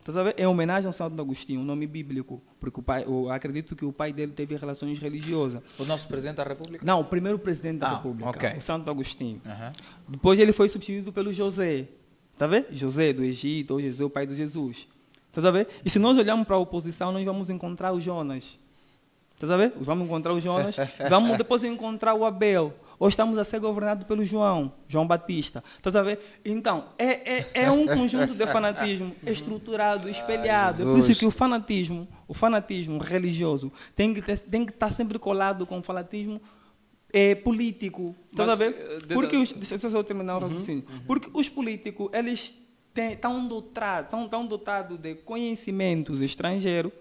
Estás a ver? É homenagem ao Santo Agostinho, um nome bíblico, porque eu acredito que o pai dele teve relações religiosas. O nosso presidente da República? Não, o primeiro presidente da República, okay. o Santo Agostinho. Uhum. Depois ele foi substituído pelo José. Está a ver? José do Egito, ou José, o pai de Jesus. Estás a ver? E se nós olharmos para a oposição, nós vamos encontrar o Jonas. Estás a ver? Vamos encontrar o Jonas, vamos depois encontrar o Abel. Hoje estamos a ser governados pelo João Batista. Estás a ver? Então, é um conjunto de fanatismo estruturado, espelhado. É por isso que o fanatismo religioso tem que estar sempre colado com o fanatismo político. Estás a ver? Porque deixa eu só terminar o raciocínio. Porque os políticos, eles estão dotados de conhecimentos estrangeiros.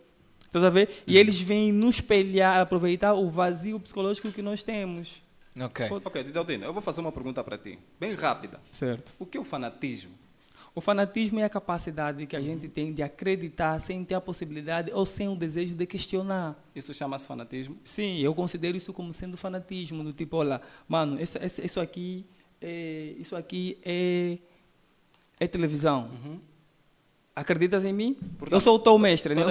Estás a ver? E eles vêm nos espelhar, aproveitar o vazio psicológico que nós temos. Ok, Didaldino, eu vou fazer uma pergunta para ti, bem rápida. Certo. O que é o fanatismo? O fanatismo é a capacidade que a gente tem de acreditar sem ter a possibilidade ou sem o desejo de questionar. Isso chama-se fanatismo? Sim, eu considero isso como sendo fanatismo, do tipo, olha, mano, isso aqui é televisão. Acreditas em mim? Portanto, eu sou o teu mestre, né?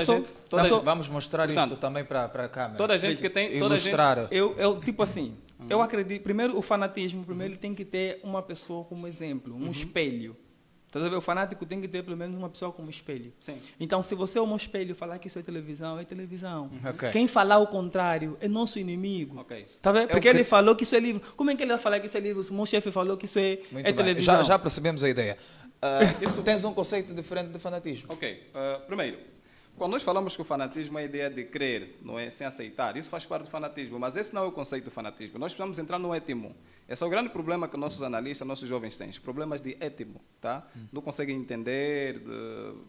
Vamos mostrar isto também para a câmera. Toda a gente que tem... Ilustrar. Eu tipo assim, eu acredito... Primeiro, o fanatismo, ele tem que ter uma pessoa como exemplo, um espelho. Estás a ver? O fanático tem que ter pelo menos uma pessoa como espelho. Sim. Então, se você é um espelho falar que isso é televisão, é televisão. Ok. Quem falar o contrário é nosso inimigo. Ok. Tá vendo? É o Porque que- ele falou que isso é livro. Como é que ele vai falar que isso é livro se o meu chefe falou que isso é, Muito é bem. televisão? Já percebemos a ideia. Tens um conceito diferente de fanatismo. Ok. Primeiro, quando nós falamos que o fanatismo é a ideia de crer, não é? Sem aceitar, isso faz parte do fanatismo, mas esse não é o conceito do fanatismo. Nós precisamos entrar no étimo. Esse é o grande problema que nossos analistas, nossos jovens têm, os problemas de étimo, tá? Não conseguem entender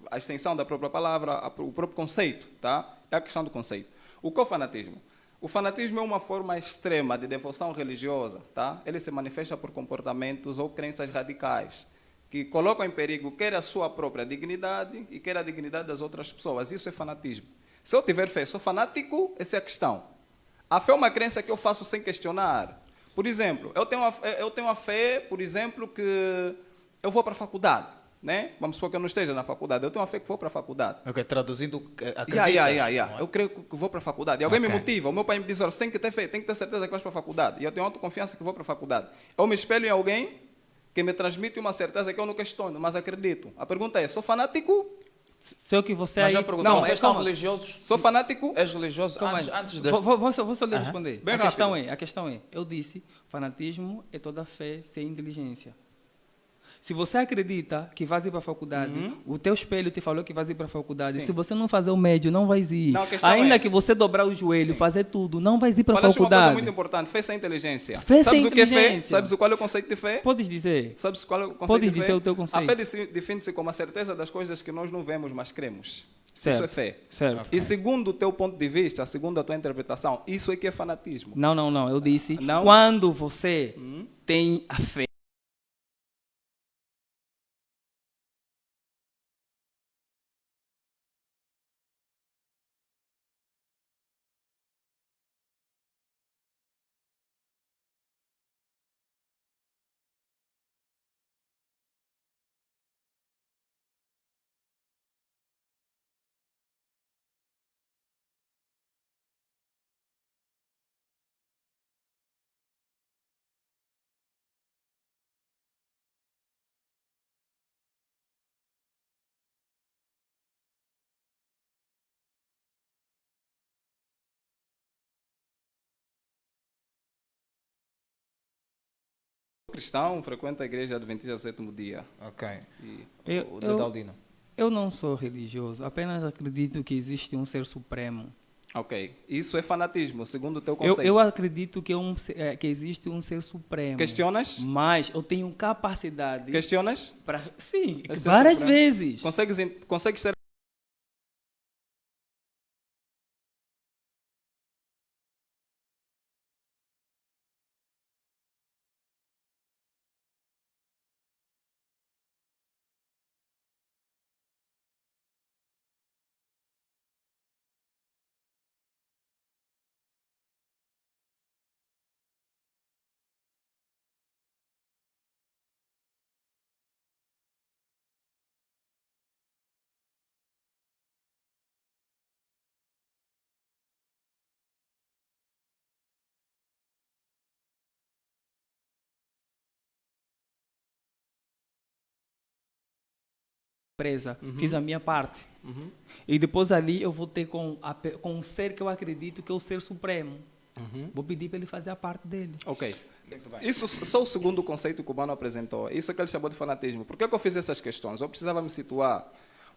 a extensão da própria palavra, o próprio conceito, tá? É a questão do conceito. O que é o fanatismo? O fanatismo é uma forma extrema de devoção religiosa, tá? Ele se manifesta por comportamentos ou crenças radicais que colocam em perigo quer a sua própria dignidade e quer a dignidade das outras pessoas. Isso é fanatismo. Se eu tiver fé, sou fanático, essa é a questão. A fé é uma crença que eu faço sem questionar. Por exemplo, eu tenho a fé, por exemplo, que eu vou para a faculdade, né? Vamos supor que eu não esteja na faculdade. Eu tenho a fé que vou para a faculdade. Ok, traduzindo, acreditas, não é? Eu creio que vou para a faculdade. E alguém me Ok. motiva. O meu pai me diz, olha, você tem que ter fé, tem que ter certeza que vais para a faculdade. E eu tenho autoconfiança que vou para a faculdade. Eu me espelho em alguém que me transmite uma certeza que eu não questiono, mas acredito. A pergunta é, sou fanático? Se o que você Mas aí... já perguntou, Não, vocês são calma. religiosos? Sou fanático? És religioso Calma antes, aí. antes das... Vou só lhe responder. Bem A questão é, eu disse, fanatismo é toda fé sem inteligência. Se você acredita que vais ir para a faculdade, o teu espelho te falou que vais ir para a faculdade. Sim. Se você não fazer o médio, não vais ir. Não, a questão Ainda é- que você dobrar o joelho, Sim. fazer tudo, não vais ir para a Falaste uma coisa faculdade. muito importante, fé sem inteligência. Fé Sabes sem o que é fé? inteligência. Sabes qual é o conceito de fé? Podes dizer. Sabes qual é o conceito Podes de fé? dizer o teu conceito. A fé define-se como a certeza das coisas que nós não vemos, mas cremos. Certo. Isso é fé. Certo. E segundo o teu ponto de vista, segundo a tua interpretação, isso é que é fanatismo. Não. Eu disse, Não? quando você tem a fé, Cristão frequenta a igreja adventista do sétimo dia. Ok. E O Dadaldino. eu não sou religioso, apenas acredito que existe um ser supremo. ok. Isso é fanatismo, segundo o teu Eu, conceito. eu acredito que, que existe um ser supremo. Questionas? Mas eu tenho capacidade Questionas? para... Sim, É ser várias supremo. vezes. Consegues ser presa. Fiz a minha parte. E depois ali eu vou ter com um ser que eu acredito que é o ser supremo. Vou pedir para ele fazer a parte dele. Ok. Isso só o segundo conceito que o Mano apresentou. Isso é que ele chamou de fanatismo. Por que eu fiz essas questões? Eu precisava me situar.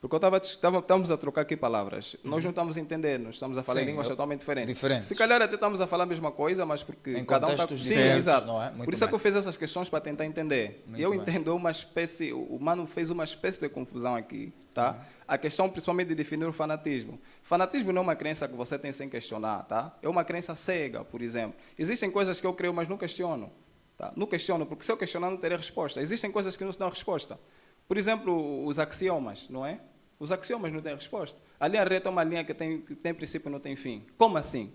Porque estamos a trocar aqui palavras. Nós não estamos entendendo, estamos a falar Sim, em línguas totalmente diferentes. diferentes. Se calhar até estamos a falar a mesma coisa, mas porque Em cada um está... contextos Sim, diferentes, exato. não é? Muito Por isso é bem. que eu fiz essas questões para tentar entender. Muito E eu bem. entendo uma espécie... O Mano fez uma espécie de confusão aqui, tá? A questão principalmente de definir o fanatismo. Fanatismo não é uma crença que você tem sem questionar, tá? É uma crença cega, por exemplo. Existem coisas que eu creio, mas não questiono. Tá? Não questiono, porque se eu questionar não terei resposta. Existem coisas que não se dão resposta. Por exemplo, os axiomas, não é? Os axiomas não têm resposta. A linha reta é uma linha que tem princípio e não tem fim. Como assim?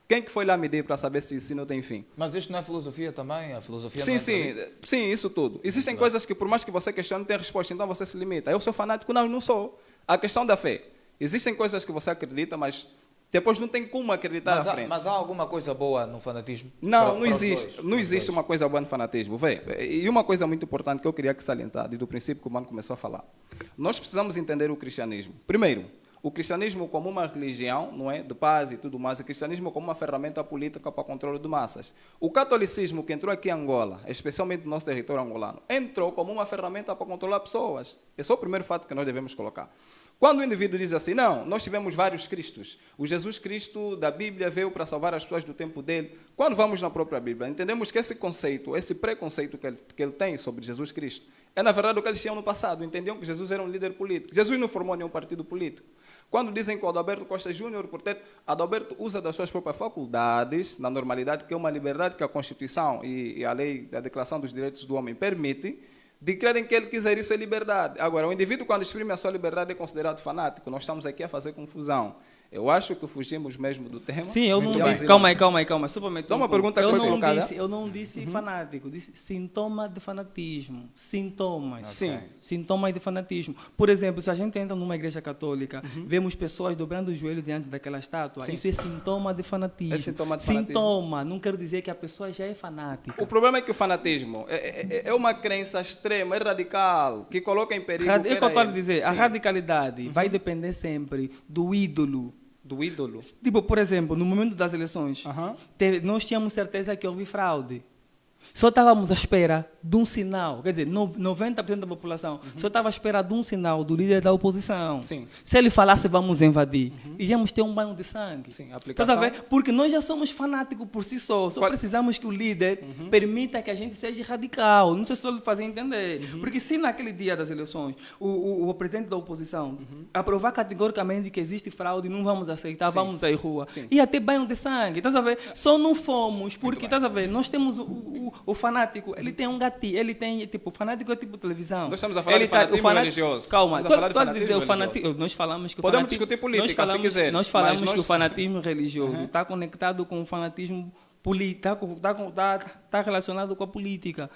Quem que foi lá medir para saber se não tem fim? Mas isto não é filosofia também? A filosofia Sim, não sim, entra ali? sim, isso tudo. Existem coisas que por mais que você questione não tem resposta, então você se limita. Eu sou fanático? Não, não sou. A questão da fé. Existem coisas que você acredita, mas depois não tem como acreditar à frente. Mas há alguma coisa boa no fanatismo? Não, não Para os existe. dois, Não para os existe dois. uma coisa boa no fanatismo. Vê, e uma coisa muito importante que eu queria que salientar, desde o princípio que o mano começou a falar. Nós precisamos entender o cristianismo. Primeiro, o cristianismo como uma religião, não é, de paz e tudo mais, o cristianismo como uma ferramenta política para controle de massas. O catolicismo que entrou aqui em Angola, especialmente no nosso território angolano, entrou como uma ferramenta para controlar pessoas. Esse é o primeiro fato que nós devemos colocar. Quando o indivíduo diz assim, não, nós tivemos vários Cristos. O Jesus Cristo da Bíblia veio para salvar as pessoas do tempo dele. Quando vamos na própria Bíblia, entendemos que esse conceito, esse preconceito que ele tem sobre Jesus Cristo, é na verdade o que eles tinham no passado. Entendiam que Jesus era um líder político. Jesus não formou nenhum partido político. Quando dizem que o Adalberto Costa Júnior, portanto, Adalberto usa das suas próprias faculdades, na normalidade, que é uma liberdade que a Constituição e a lei da Declaração dos Direitos do Homem permite, de crerem que ele quiser isso é liberdade. Agora, o indivíduo, quando exprime a sua liberdade, é considerado fanático. Nós estamos aqui a fazer confusão. Eu acho que fugimos mesmo do tema. Sim, eu não Muito disse. bem. Calma aí. Só para meter Então, uma pergunta que eu foi não colocada. disse, eu não disse fanático, disse sintoma de fanatismo. Sintomas. Sim. Sintomas de fanatismo. Por exemplo, se a gente entra numa igreja católica, vemos pessoas dobrando o joelho diante daquela estátua, Sim. isso é sintoma de fanatismo. É sintoma de fanatismo. Sintoma, não quer dizer que a pessoa já é fanática. O problema é que o fanatismo é uma crença extrema, é radical, que coloca em perigo. É o que eu quer estou a ele. dizer, a Sim. radicalidade vai depender sempre do ídolo. Do ídolo. Tipo, por exemplo, no momento das eleições, Aham. nós tínhamos certeza que houve fraude. Só estávamos à espera de um sinal, quer dizer, 90% da população só estava à espera de um sinal do líder da oposição. Sim. Se ele falasse vamos invadir, íamos ter um banho de sangue. Sim, a Estás aplicação. a ver? Porque nós já somos fanáticos por si só precisamos que o líder permita que a gente seja radical. Não sei se estou a fazer entender. Porque se naquele dia das eleições o presidente da oposição aprovar categoricamente que existe fraude, não vamos aceitar, Sim. vamos à rua. Sim. Ia ter banho de sangue. Estás a ver? Só não fomos porque, estás a ver, nós temos o fanático, ele tem um gatilho, ele tem, tipo, o fanático é tipo televisão. Nós estamos a falar Ele de fanatismo o fanático- religioso. Calma, Estamos a falar de estou a fanatismo dizer o religioso. fanatismo, nós falamos que o Podemos fanatismo... discutir política, nós falamos, se quiseres, nós falamos mas que o nós- fanatismo religioso está conectado com o fanatismo político, está relacionado com a política.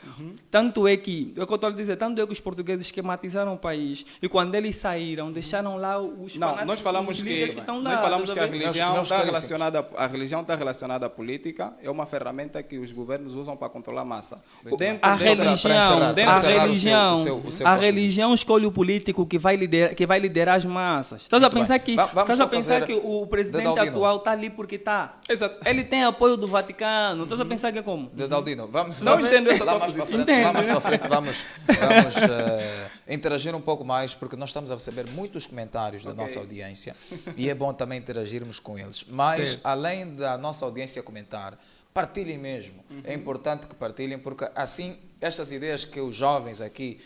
Tanto é que, é o que eu estou a dizer, tanto é que os portugueses esquematizaram o país e quando eles saíram, deixaram lá os Não, fanáticos, nós falamos os que, líderes que estão lá. nós falamos que estás a a ver? religião Nós está esclarecemos. relacionada à política, é uma ferramenta que os governos usam para controlar a massa. Muito Dentro A dessa- religião escolhe o político que vai liderar as massas. Estás a Muito pensar bem. que, Vamos estás a só pensar fazer que o presidente Dedaldino. atual está ali porque está. Exato. Ele tem apoio do Vaticano. Estás a pensar que é como? Dedaldino, vamos, Não vamos- entendo essa lá tua mais para posição. frente, lá Entendo. mais para frente vamos interagir um pouco mais, porque nós estamos a receber muitos comentários da Ok. nossa audiência e é bom também interagirmos com eles. Mas, Certo. além da nossa audiência comentar, partilhem mesmo. É importante que partilhem, porque assim, estas ideias que os jovens aqui,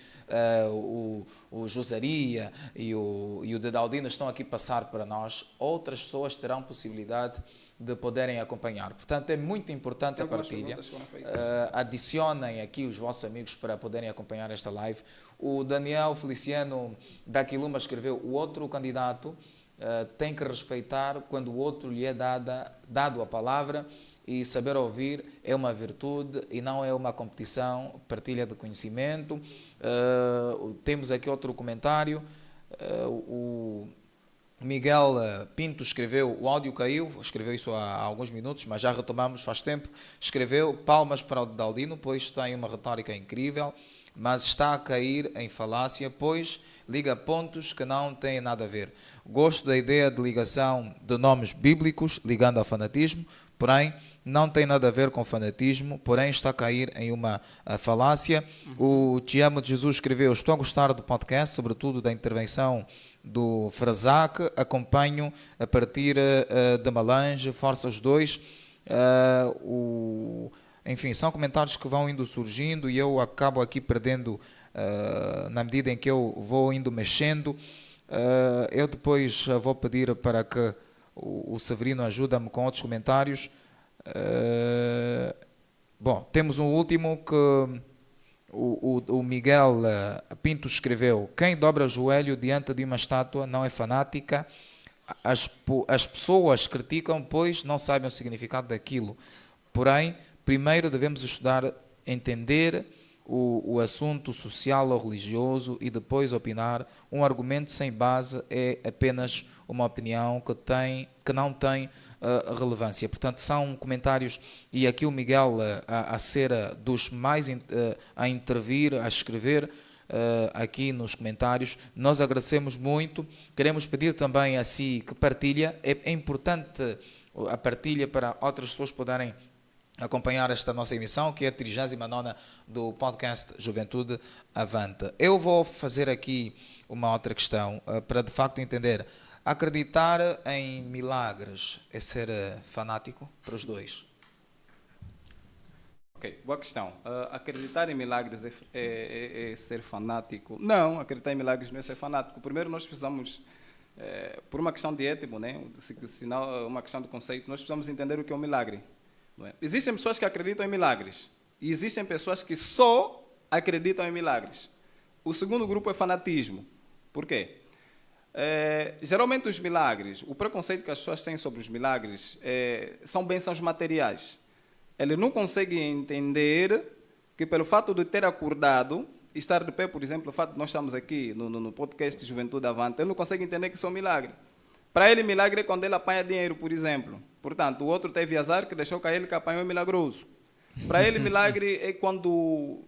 o Josaria e o Dedaldino estão aqui a passar para nós, outras pessoas terão possibilidade de poderem acompanhar. Portanto, é muito importante a Algumas partilha. perguntas foram feitas. Adicionem aqui os vossos amigos para poderem acompanhar esta live. O Daniel Feliciano da Quiluma escreveu: o outro candidato tem que respeitar quando o outro lhe é dado a palavra, e saber ouvir é uma virtude e não é uma competição, partilha de conhecimento. Temos aqui outro comentário. O Miguel Pinto escreveu: o áudio caiu, escreveu isso há alguns minutos, mas já retomamos faz tempo. Escreveu: palmas para o Dedaldino, pois tem uma retórica incrível, mas está a cair em falácia, pois liga pontos que não têm nada a ver. Gosto da ideia de ligação de nomes bíblicos, ligando ao fanatismo, porém não tem nada a ver com fanatismo, porém está a cair em uma falácia. O Te Amo de Jesus escreveu: estou a gostar do podcast, sobretudo da intervenção do Frazac, acompanho a partir de Malange, força os dois. Enfim, são comentários que vão indo surgindo e eu acabo aqui perdendo na medida em que eu vou indo mexendo. Eu depois vou pedir para que o Severino ajude-me com outros comentários. Bom, temos um último que o Miguel Pinto escreveu: quem dobra o joelho diante de uma estátua não é fanática. As pessoas criticam, pois não sabem o significado daquilo. Porém, primeiro devemos estudar, entender o assunto social ou religioso e depois opinar. Um argumento sem base é apenas uma opinião que não tem relevância. Portanto, são comentários, e aqui o Miguel a ser dos mais a intervir, a escrever aqui nos comentários. Nós agradecemos muito. Queremos pedir também a si que partilha. É importante a partilha para outras pessoas poderem acompanhar esta nossa emissão, que é a 39ª do podcast Juventude Avante. Eu vou fazer aqui uma outra questão para de facto entender. Acreditar em milagres é ser fanático para os dois? Ok, boa questão. Acreditar em milagres é ser fanático? Não, acreditar em milagres não é ser fanático. Primeiro nós precisamos, por uma questão de ético, né? Se não uma questão de conceito, nós precisamos entender o que é um milagre. Não é? Existem pessoas que acreditam em milagres e existem pessoas que só acreditam em milagres. O segundo grupo é fanatismo. Por quê? Geralmente os milagres, o preconceito que as pessoas têm sobre os milagres são bênçãos materiais. Ele não consegue entender que pelo fato de ter acordado, estar de pé, por exemplo, o fato de nós estamos aqui no podcast Juventude Avante, ele não consegue entender que isso é um milagre. Para ele, milagre é quando ele apanha dinheiro, por exemplo. Portanto, o outro teve azar que deixou cair ele, que apanhou, é milagroso. Para ele, milagre é quando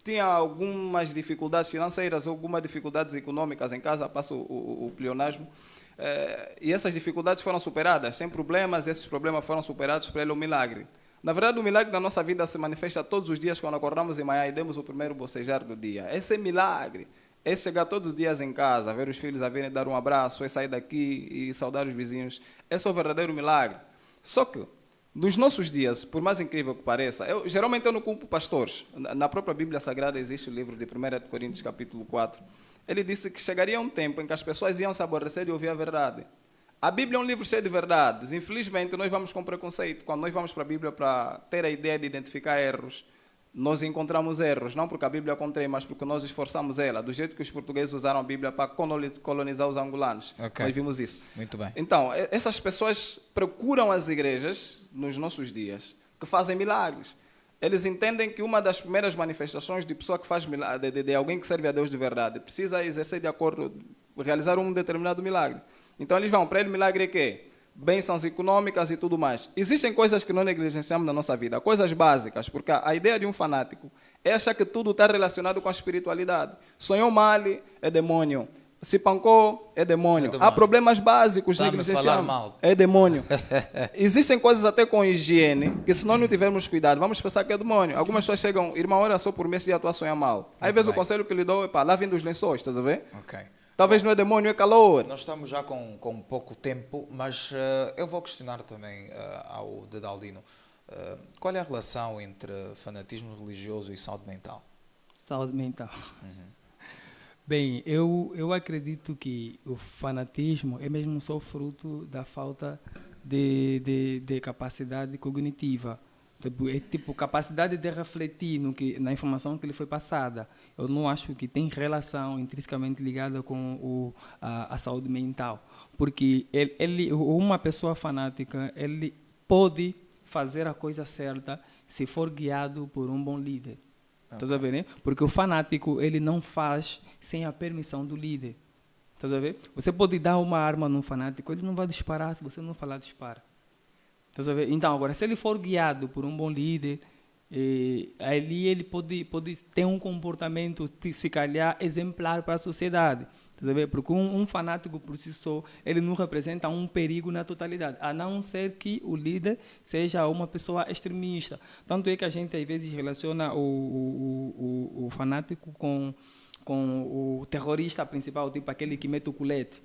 tinha algumas dificuldades financeiras, algumas dificuldades econômicas em casa, passa o pleonasmo, e essas dificuldades foram superadas, sem problemas, esses problemas foram superados, para ele é um milagre. Na verdade, o milagre da nossa vida se manifesta todos os dias quando acordamos de manhã e demos o primeiro bocejar do dia. Esse é milagre. É chegar todos os dias em casa, ver os filhos a virem dar um abraço, é sair daqui e saudar os vizinhos. Esse é o verdadeiro milagre. Só que, nos nossos dias, por mais incrível que pareça, geralmente eu não culpo pastores. Na própria Bíblia Sagrada existe o livro de 1 Coríntios, capítulo 4. Ele disse que chegaria um tempo em que as pessoas iam se aborrecer de ouvir a verdade. A Bíblia é um livro cheio de verdades. Infelizmente, nós vamos com preconceito. Quando nós vamos para a Bíblia para ter a ideia de identificar erros, nós encontramos erros, não porque a Bíblia contém, mas porque nós esforçamos ela, do jeito que os portugueses usaram a Bíblia para colonizar os angolanos. Okay. Nós vimos isso. Muito bem. Então, essas pessoas procuram as igrejas, nos nossos dias, que fazem milagres. Eles entendem que uma das primeiras manifestações de pessoa que faz milagre, de alguém que serve a Deus de verdade, precisa exercer de acordo, realizar um determinado milagre. Então, eles vão, para ele, milagre é quê? Bênçãos econômicas e tudo mais. Existem coisas que não negligenciamos na nossa vida, coisas básicas, porque a ideia de um fanático é achar que tudo está relacionado com a espiritualidade. Sonhou mal, é demônio. Se pancou, é demônio. Há problemas básicos, negligenciamos, é demônio. Existem coisas até com higiene, que se nós não tivermos cuidado, vamos pensar que é demônio. Algumas pessoas chegam, irmão, olha só por mês se a tua sonha mal. Aí, às vezes, o conselho que lhe dou é, pá, lavem dos lençóis, estás a ver? Ok. Talvez não é demônio, é calor. Nós estamos já com pouco tempo, mas eu vou questionar também ao Dedaldino. Qual é a relação entre fanatismo religioso e saúde mental? Saúde mental. Bem, eu acredito que o fanatismo é mesmo só fruto da falta de capacidade cognitiva. É tipo capacidade de refletir na informação que lhe foi passada. Eu não acho que tem relação intrinsecamente ligada com a saúde mental, porque uma pessoa fanática, ele pode fazer a coisa certa se for guiado por um bom líder. Estás a ver, né? Porque o fanático, ele não faz sem a permissão do líder. Estás a ver? Você pode dar uma arma num fanático, ele não vai disparar se você não falar dispara. Então, agora, se ele for guiado por um bom líder, ali ele pode ter um comportamento, se calhar, exemplar para a sociedade. Porque um fanático por si só, ele não representa um perigo na totalidade, a não ser que o líder seja uma pessoa extremista. Tanto é que a gente, às vezes, relaciona o fanático com o terrorista principal, tipo aquele que mete o colete.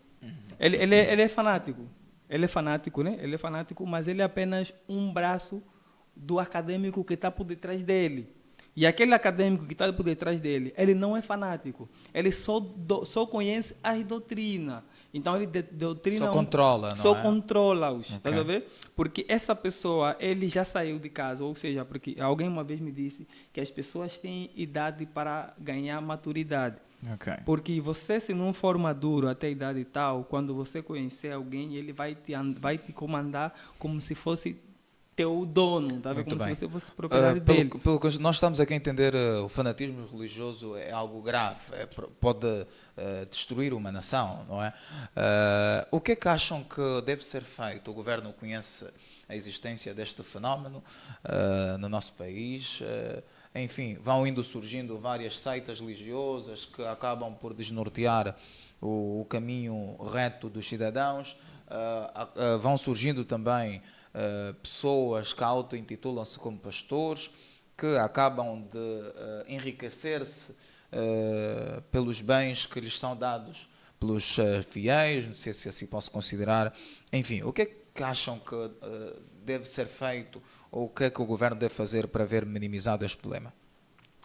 Ele é fanático. Ele é fanático, né? Ele é fanático, mas ele é apenas um braço do acadêmico que está por detrás dele. E aquele acadêmico que está por detrás dele, ele não é fanático. Ele só conhece as doutrinas. Então, ele doutrina... Só controla, não Só é? controla-os. Okay. Tá a ver? Porque essa pessoa, ele já saiu de casa. Ou seja, porque alguém uma vez me disse que as pessoas têm idade para ganhar maturidade. Okay. Porque você, se não for maduro até a idade tal, quando você conhecer alguém, ele vai te comandar como se fosse teu dono, tá? Muito Como bem. se você fosse proprietário dele. Pelo que nós estamos aqui a entender, o fanatismo religioso é algo grave, pode destruir uma nação, não é? O que é que acham que deve ser feito? O governo conhece a existência deste fenómeno no nosso país. Enfim, vão indo surgindo várias seitas religiosas que acabam por desnortear o caminho reto dos cidadãos. Vão surgindo também pessoas que auto-intitulam-se como pastores, que acabam de enriquecer-se pelos bens que lhes são dados pelos fiéis, não sei se assim posso considerar. Enfim, o que é que acham que deve ser feito ou o que é que o governo deve fazer para ver minimizado este problema?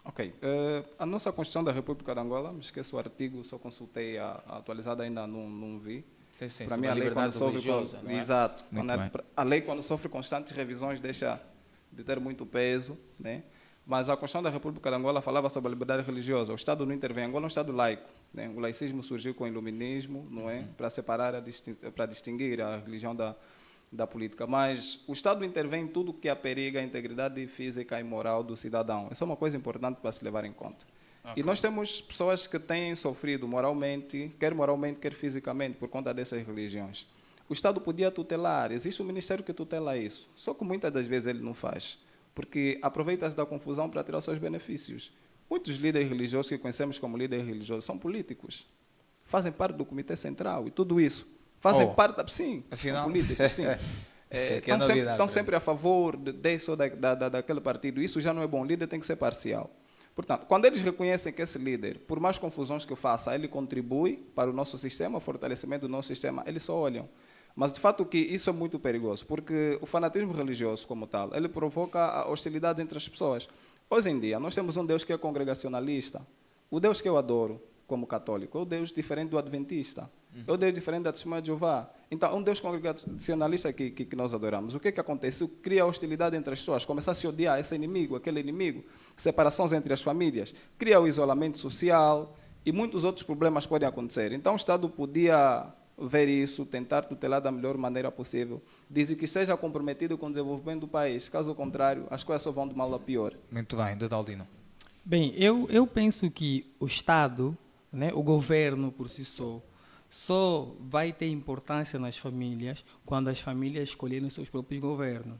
Ok. A nossa Constituição da República de Angola, me esqueço o artigo, só consultei a atualizada, ainda não vi. Sim, Para mim, a lei quando sofre não é? exato, Muito quando bem. a lei quando sofre constantes revisões deixa de ter muito peso, né? Mas a Constituição da República de Angola falava sobre a liberdade religiosa. O Estado não intervém. Angola é um Estado laico, né? O laicismo surgiu com o iluminismo, não é? Para separar, para distinguir a religião da política. Mas o Estado intervém em tudo que aperiga a integridade física e moral do cidadão. Essa é uma coisa importante para se levar em conta. E nós temos pessoas que têm sofrido moralmente, quer fisicamente, por conta dessas religiões. O Estado podia tutelar, existe um ministério que tutela isso, só que muitas das vezes ele não faz, porque aproveita-se da confusão para tirar os seus benefícios. Muitos líderes religiosos que conhecemos como líderes religiosos são políticos, fazem parte do Comitê Central e tudo isso. Fazem parte, sim, afinal, são políticos, sim. Estão sempre a favor desse ou daquele partido. Isso já não é bom, o líder tem que ser parcial. Portanto, quando eles reconhecem que esse líder, por mais confusões que faça, ele contribui para o nosso sistema, o fortalecimento do nosso sistema, eles só olham. Mas, de fato, que isso é muito perigoso, porque o fanatismo religioso, como tal, ele provoca hostilidade entre as pessoas. Hoje em dia, nós temos um Deus que é congregacionalista. O Deus que eu adoro, como católico, é o Deus diferente do adventista. É o Deus diferente da Testemunha de Jeová. Então, um Deus congregacionalista que nós adoramos. O que acontece? Cria hostilidade entre as pessoas, começa a se odiar esse inimigo, aquele inimigo, separações entre as famílias, cria o isolamento social e muitos outros problemas podem acontecer. Então, o Estado podia ver isso, tentar tutelar da melhor maneira possível, dizer que seja comprometido com o desenvolvimento do país. Caso contrário, as coisas só vão de mal a pior. Muito bem, Dedaldino. Bem, eu penso que o Estado, né, o governo por si só vai ter importância nas famílias quando as famílias escolherem os seus próprios governos.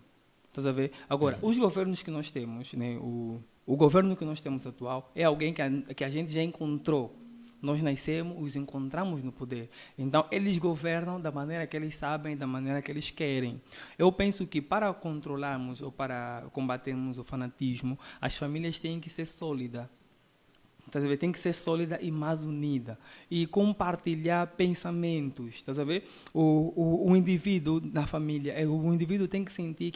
Estás a ver? Agora, os governos que nós temos, né, o governo que nós temos atual é alguém que a gente já encontrou. Nós nascemos, os encontramos no poder. Então, eles governam da maneira que eles sabem, da maneira que eles querem. Eu penso que para controlarmos ou para combatermos o fanatismo, as famílias têm que ser sólidas. Estás a ver? Tem que ser sólida e mais unida. E compartilhar pensamentos. Estás a ver? O indivíduo na família, o indivíduo tem que sentir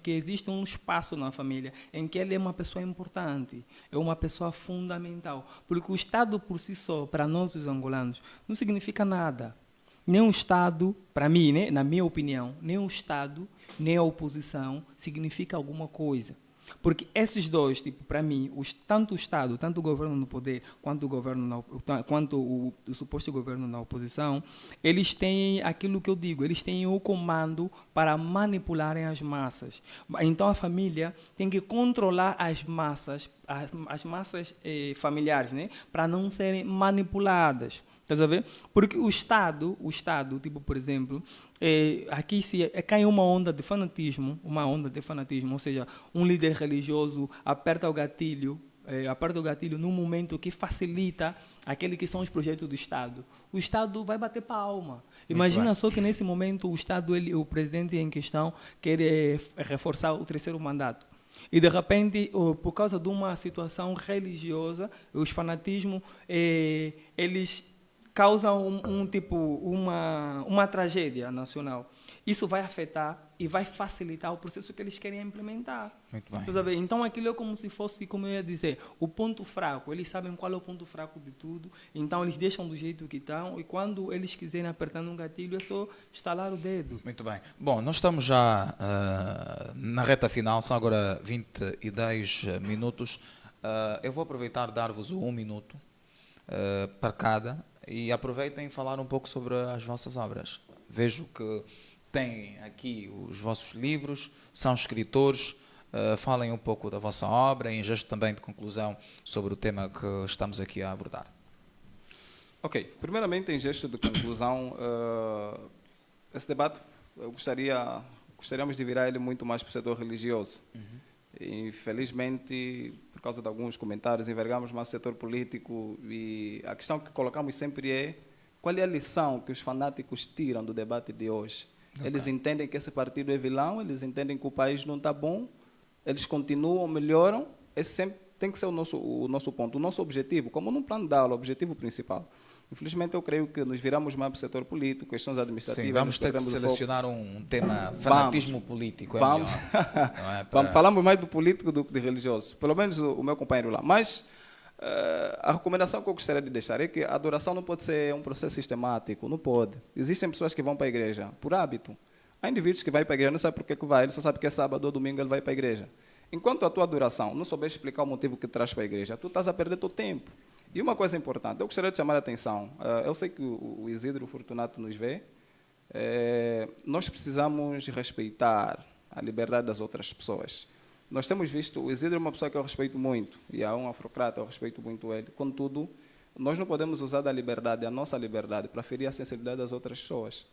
que existe um espaço na família em que ele é uma pessoa importante, é uma pessoa fundamental. Porque o Estado por si só, para nós os angolanos, não significa nada. Nem o Estado, para mim, né, na minha opinião, nem o Estado, nem a oposição significa alguma coisa. Porque esses dois, tipo, para mim, tanto o Estado, tanto o governo no poder, quanto o suposto governo na oposição, eles têm aquilo que eu digo, eles têm o comando para manipularem as massas. Então a família tem que controlar as massas familiares, né, para não serem manipuladas. Estás a ver? Porque o Estado, tipo, por exemplo, aqui cai uma onda de fanatismo, ou seja, um líder religioso aperta o gatilho num momento que facilita aquele que são os projetos do Estado. O Estado vai bater palma. Imagina só que nesse momento o Estado, o presidente em questão, quer reforçar o terceiro mandato. E de repente, por causa de uma situação religiosa, os fanatismos, eles causam uma tragédia nacional. Isso vai afetar e vai facilitar o processo que eles querem implementar. Muito bem. Então, aquilo é como se fosse, como eu ia dizer, o ponto fraco. Eles sabem qual é o ponto fraco de tudo, então eles deixam do jeito que estão, e quando eles quiserem apertar um gatilho, é só estalar o dedo. Muito bem. Bom, nós estamos já na reta final, são agora 22 minutos. Eu vou aproveitar e dar-vos 1 minuto para cada, e aproveitem falar um pouco sobre as vossas obras. Vejo que têm aqui os vossos livros, são escritores, falem um pouco da vossa obra, em gesto também de conclusão sobre o tema que estamos aqui a abordar. Ok, primeiramente em gesto de conclusão, esse debate gostaríamos de virar ele muito mais para o setor religioso. Infelizmente, por causa de alguns comentários, envergamos mais o setor político e a questão que colocamos sempre é qual é a lição que os fanáticos tiram do debate de hoje. Okay. Eles entendem que esse partido é vilão, eles entendem que o país não está bom, eles continuam, melhoram, esse sempre tem que ser o nosso ponto, o nosso objetivo, como num plano de aula, o objetivo principal. Infelizmente, eu creio que nos viramos mais para o setor político, questões administrativas. Sim, vamos ter que selecionar um tema, fanatismo político, vamos. Melhor. Não é para... Falamos mais do político do que de religioso, pelo menos o meu companheiro lá. Mas a recomendação que eu gostaria de deixar é que a adoração não pode ser um processo sistemático, não pode. Existem pessoas que vão para a igreja por hábito. Há indivíduos que vão para a igreja, não sabe por que vai, ele só sabe que é sábado ou domingo ele vai para a igreja. Enquanto a tua adoração não souber explicar o motivo que traz para a igreja, tu estás a perder teu tempo. E uma coisa importante, eu gostaria de chamar a atenção, eu sei que o Isidro Fortunato nos vê, nós precisamos respeitar a liberdade das outras pessoas. Nós temos visto, o Isidro é uma pessoa que eu respeito muito, e é um afrocrata, eu respeito muito ele, contudo, nós não podemos usar da liberdade, a nossa liberdade, para ferir a sensibilidade das outras pessoas.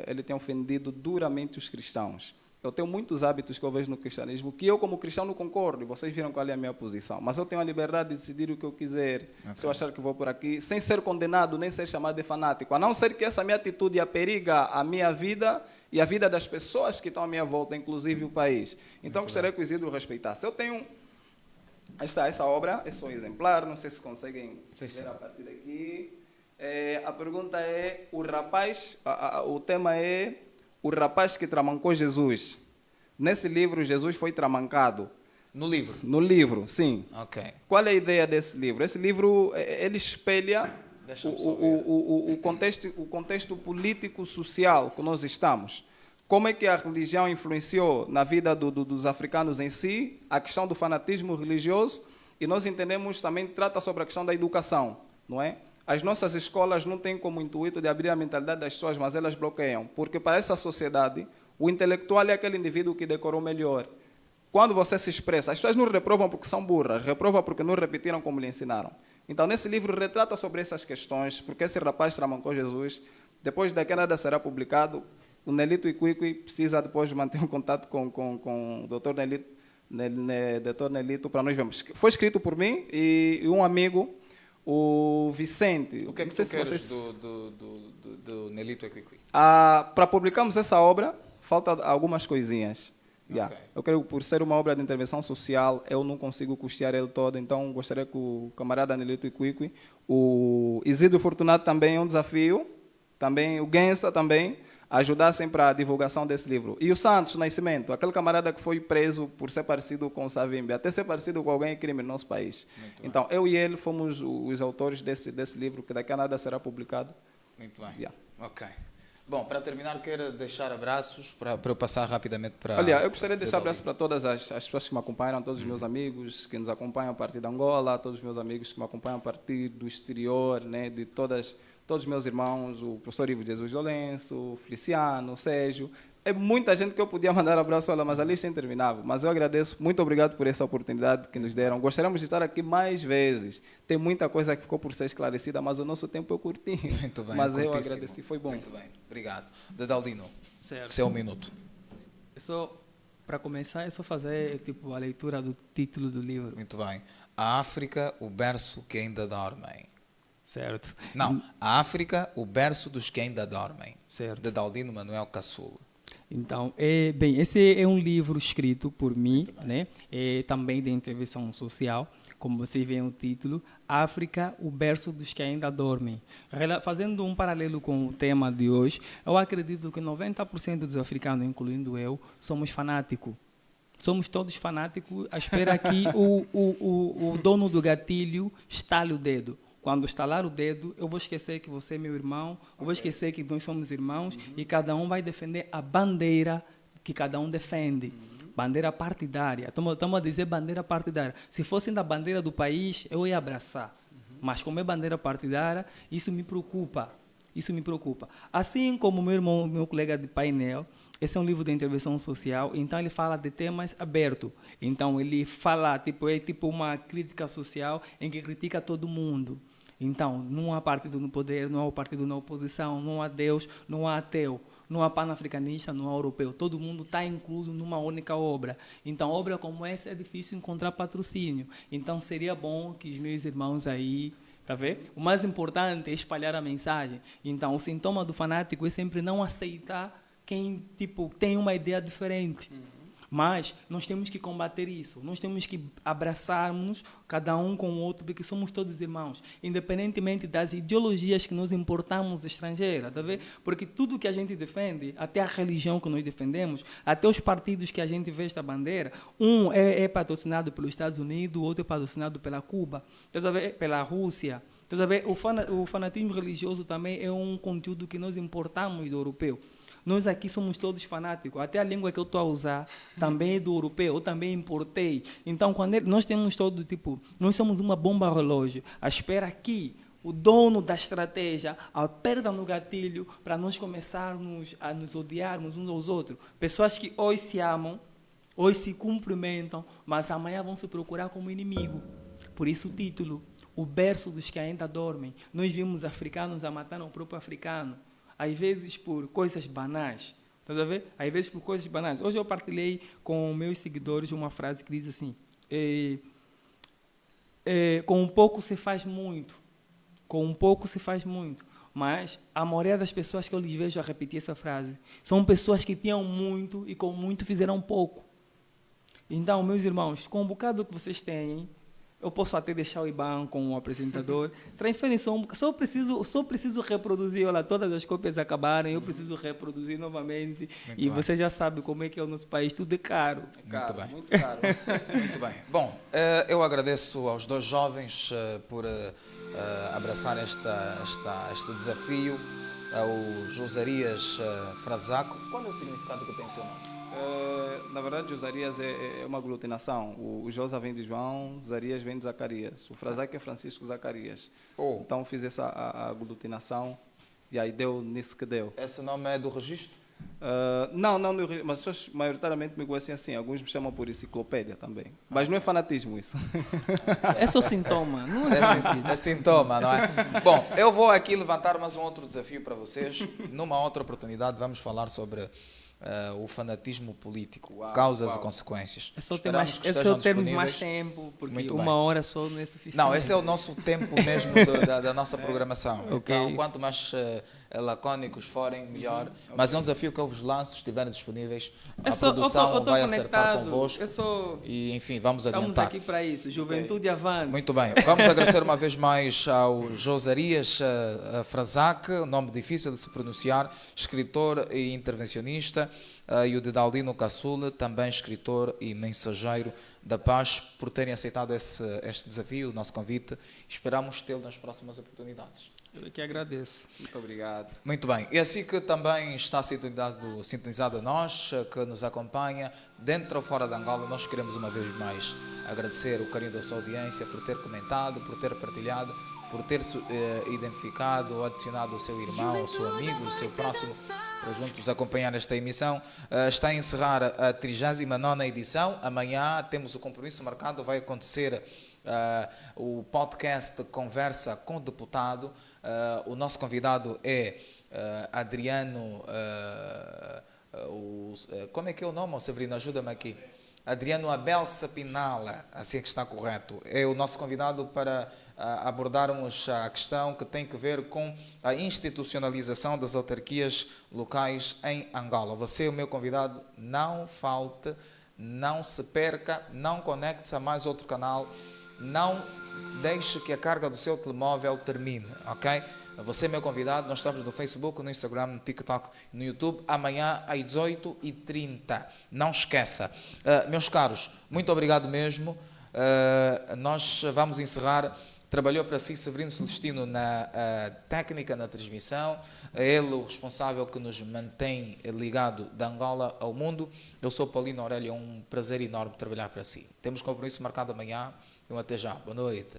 Ele tem ofendido duramente os cristãos. Eu tenho muitos hábitos que eu vejo no cristianismo que eu, como cristão, não concordo. E vocês viram qual é a minha posição. Mas eu tenho a liberdade de decidir o que eu quiser. Okay. Se eu achar que vou por aqui, sem ser condenado, nem ser chamado de fanático. A não ser que essa minha atitude aperiga a minha vida e a vida das pessoas que estão à minha volta, inclusive o país. Então, gostaria que o Isidro respeitasse. Eu tenho essa obra, é só um exemplar, não sei se conseguem ver a partir daqui. A pergunta é, o tema é... O rapaz que tramancou Jesus. Nesse livro, Jesus foi tramancado. No livro? No livro, sim. Ok. Qual é a ideia desse livro? Esse livro, ele espelha o contexto político-social que nós estamos. Como é que a religião influenciou na vida dos africanos em si, a questão do fanatismo religioso, e nós entendemos também, trata sobre a questão da educação, não é? As nossas escolas não têm como intuito de abrir a mentalidade das pessoas, mas elas bloqueiam. Porque para essa sociedade, o intelectual é aquele indivíduo que decorou melhor. Quando você se expressa, as pessoas não reprovam porque são burras, reprovam porque não repetiram como lhe ensinaram. Então, nesse livro, retrata sobre essas questões, porque esse rapaz tramancou Jesus. Depois daqui nada será publicado. O Nelito Iquiqui precisa depois manter um contato com o Dr. Nelito para nós vermos. Foi escrito por mim e um amigo, o Vicente. O que é que tu queres do Nelito Iquiqui? Para publicarmos essa obra, falta algumas coisinhas. Okay. Eu creio que por ser uma obra de intervenção social, eu não consigo custear ele todo, então gostaria que o camarada Nelito Iquiqui, o Isidro Fortunato também é um desafio, também o Gensa também, ajudassem para a divulgação desse livro. E o Santos Nascimento, aquele camarada que foi preso por ser parecido com o Savimbi, até ser parecido com alguém é crime no nosso país. Muito então, bem. Eu e ele fomos os autores desse livro, que daqui a nada será publicado. Muito bem. Ok. Bom, para terminar, quero deixar abraços para eu passar rapidamente para... Olha, eu gostaria de deixar abraços para todas as pessoas que me acompanham, todos os meus amigos que nos acompanham a partir de Angola, todos os meus amigos que me acompanham a partir do exterior, né, de todos os meus irmãos, o professor Ivo Jesus Lourenço, o Feliciano, o Sérgio. É muita gente que eu podia mandar abraço, mas a lista é interminável. Mas eu agradeço, muito obrigado por essa oportunidade que nos deram. Gostaríamos de estar aqui mais vezes. Tem muita coisa que ficou por ser esclarecida, mas o nosso tempo é curtinho. Muito bem, mas eu agradeci, foi bom. Muito bem, obrigado. Dedaldino, certo. Seu minuto. Para começar, é só fazer a leitura do título do livro. Muito bem. A África, o berço que ainda dormem. Certo. Não, a África, o berço dos que ainda dormem. Certo. Dedaldino Manuel Caçula. Então, esse é um livro escrito por mim, né? Também de intervenção social, como vocês veem o título, África, o berço dos que ainda dormem. Fazendo um paralelo com o tema de hoje, eu acredito que 90% dos africanos, incluindo eu, somos fanáticos. Somos todos fanáticos à espera que o dono do gatilho estale o dedo. Quando estalar o dedo, eu vou esquecer que você é meu irmão, eu vou esquecer que nós somos irmãos e cada um vai defender a bandeira que cada um defende. Bandeira partidária. Estamos a dizer bandeira partidária. Se fosse da bandeira do país, eu ia abraçar. Mas como é bandeira partidária, isso me preocupa. Isso me preocupa. Assim como meu irmão, meu colega de painel, esse é um livro de intervenção social, então ele fala de temas abertos. Então ele fala, é tipo uma crítica social em que critica todo mundo. Então, não há partido no poder, não há partido na oposição, não há Deus, não há ateu, não há panafricanista, não há europeu. Todo mundo está incluso numa única obra. Então, obra como essa é difícil encontrar patrocínio. Então, seria bom que os meus irmãos aí, tá vendo? O mais importante é espalhar a mensagem. Então, o sintoma do fanático é sempre não aceitar quem tipo tem uma ideia diferente. Mas nós temos que combater isso. Nós temos que abraçarmos cada um com o outro, porque somos todos irmãos, independentemente das ideologias que nós importamos estrangeiras, tá vendo? Porque tudo que a gente defende, até a religião que nós defendemos, até os partidos que a gente veste a bandeira, um é patrocinado pelos Estados Unidos, o outro é patrocinado pela Cuba, tá vendo? Pela Rússia. Tá vendo? O fanatismo religioso também é um conteúdo que nós importamos do europeu. Nós aqui somos todos fanáticos. Até a língua que eu estou a usar também é do europeu. Eu também importei. Então, nós temos todo tipo... Nós somos uma bomba relógio. À espera que o dono da estratégia aperta no gatilho para nós começarmos a nos odiarmos uns aos outros. Pessoas que hoje se amam, hoje se cumprimentam, mas amanhã vão se procurar como inimigo. Por isso o título, o berço dos que ainda dormem. Nós vimos africanos a matar o próprio africano. Às vezes por coisas banais. Estás a ver? Às vezes por coisas banais. Hoje eu partilhei com meus seguidores uma frase que diz assim, com um pouco se faz muito. Com um pouco se faz muito. Mas a maioria das pessoas que eu lhes vejo a repetir essa frase são pessoas que tinham muito e com muito fizeram pouco. Então, meus irmãos, com o bocado que vocês têm, eu posso até deixar o IBAN com o apresentador. Transferem só preciso reproduzir. Olha, todas as cópias acabaram, eu preciso reproduzir novamente. Muito e bem. Você já sabe como é que é o nosso país, tudo é caro. Muito bem. Muito caro. Muito bem. Bom, eu agradeço aos dois jovens por abraçar este desafio, ao Josarias Frasaco. Qual é o significado que tem o seu nome? Na verdade, Josarias é uma aglutinação. O Josa vem de João, Zarias vem de Zacarias. O Frasaco é Francisco Zacarias. Então fiz essa aglutinação e aí deu nisso que deu. Esse nome é do registro? Não, mas as pessoas maioritariamente me conhecem assim. Alguns me chamam por enciclopédia também. Mas não é fanatismo isso. É só sintoma, não é fanatismo. É sintoma, não é? Bom, eu vou aqui levantar mais um outro desafio para vocês. Numa outra oportunidade vamos falar sobre o fanatismo político, causas e consequências. É só ter mais tempo, porque uma hora só não é suficiente. Não, esse é o nosso tempo mesmo da nossa programação. Okay. Então, quanto mais lacônicos forem, melhor. Okay. Mas é um desafio que eu vos lanço, se estiverem disponíveis. A produção vai acertar convosco. E, enfim, vamos adiantar. Estamos aqui para isso. Juventude avante. Muito bem. Vamos agradecer uma vez mais ao Josarias Frasac, nome difícil de se pronunciar, escritor e intervencionista, e o Didaldino Caçula, também escritor e mensageiro da paz, por terem aceitado este desafio, o nosso convite. Esperamos tê-lo nas próximas oportunidades. Eu que agradeço. Muito obrigado. Muito bem. E assim que também está sintonizado a nós, que nos acompanha, dentro ou fora de Angola, nós queremos uma vez mais agradecer o carinho da sua audiência, por ter comentado, por ter partilhado, por ter identificado ou adicionado o seu irmão, o seu amigo, o seu próximo, para juntos acompanhar esta emissão. Está a encerrar a 39ª edição. Amanhã temos o compromisso marcado, vai acontecer o podcast Conversa com o Deputado. O nosso convidado é Adriano, como é que é o nome, Severino? Ajuda-me aqui. Adriano Abel Sapinala, assim é que está correto. É o nosso convidado para abordarmos a questão que tem que ver com a institucionalização das autarquias locais em Angola. Você, o meu convidado, não falte, não se perca, não conecte-se a mais outro canal, não deixe que a carga do seu telemóvel termine, ok? Você, meu convidado, nós estamos no Facebook, no Instagram, no TikTok, no YouTube, amanhã às 18h30. Não esqueça. Meus caros, muito obrigado mesmo. Nós vamos encerrar. Trabalhou para si Severino Celestino na técnica, na transmissão. É ele o responsável que nos mantém ligado da Angola ao mundo. Eu sou Paulino Aurélio, é um prazer enorme trabalhar para si. Temos compromisso marcado amanhã. Então, até já. Boa noite.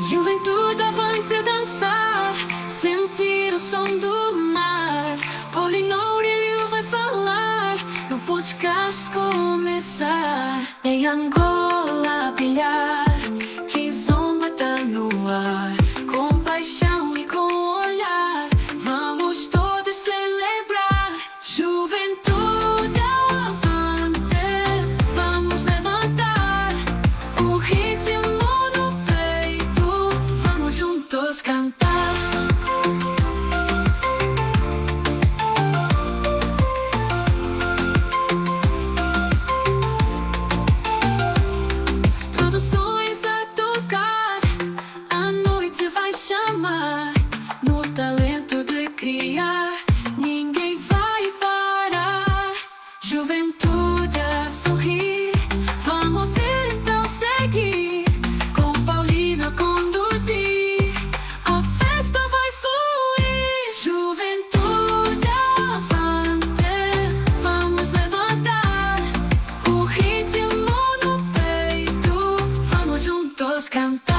Juventude avante dançar, sentir o som do mar. Paulinho vai falar no podcast começar. Em Angola a brilhar, Kizomba tá no ar. Com paixão e com olhar, vamos todos celebrar. Juventude avante, vamos levantar o ritmo no peito, vamos juntos cantar. Produções a tocar, a noite vai chamar. No talento de criar, ninguém vai parar. Juventude a sorrir, vamos então seguir. Com Paulino a conduzir, a festa vai fluir. Juventude avante, vamos levantar o ritmo no peito, vamos juntos cantar.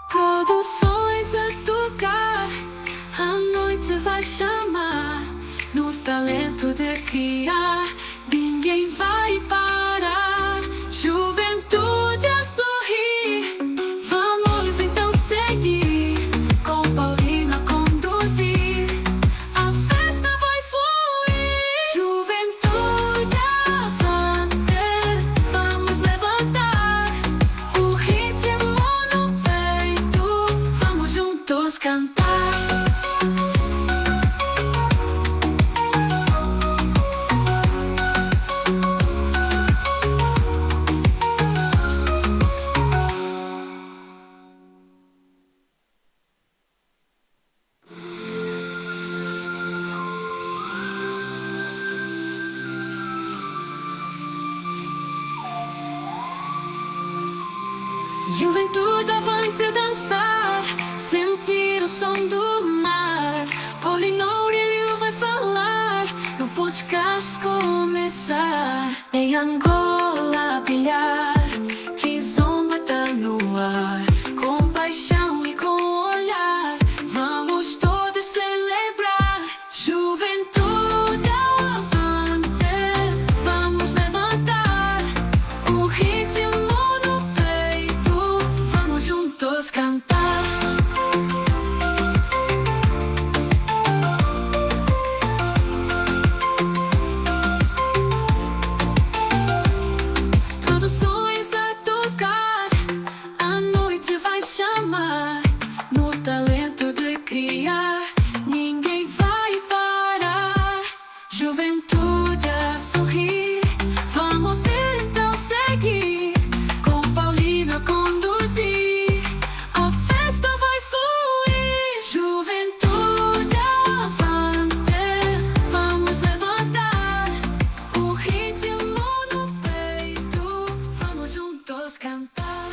Produções a tocar, a noite vai chamar. No talento de criar, ninguém vai parar. Juventude a sorrir, vamos então seguir. Com Paulino a conduzir, a festa vai fluir. Juventude avante, vamos levantar o ritmo no peito, vamos juntos cantar. Juventude avante dançar, sentir o som do mar. Paulinho vai falar no podcast começar. Em Angola a brilhar, Kizomba tá no ar. Com paixão e com olhar, vamos todos celebrar. Juventude avante, vamos levantar o ritmo no peito, vamos juntos cantar. Produções a tocar, a noite vai chamar. No talento de criar, ninguém vai parar. Juventude a sorrir, vamos então seguir. Com Paulino a conduzir, a festa vai fluir. Juventude avante, vamos levantar o ritmo no peito, vamos juntos cantar.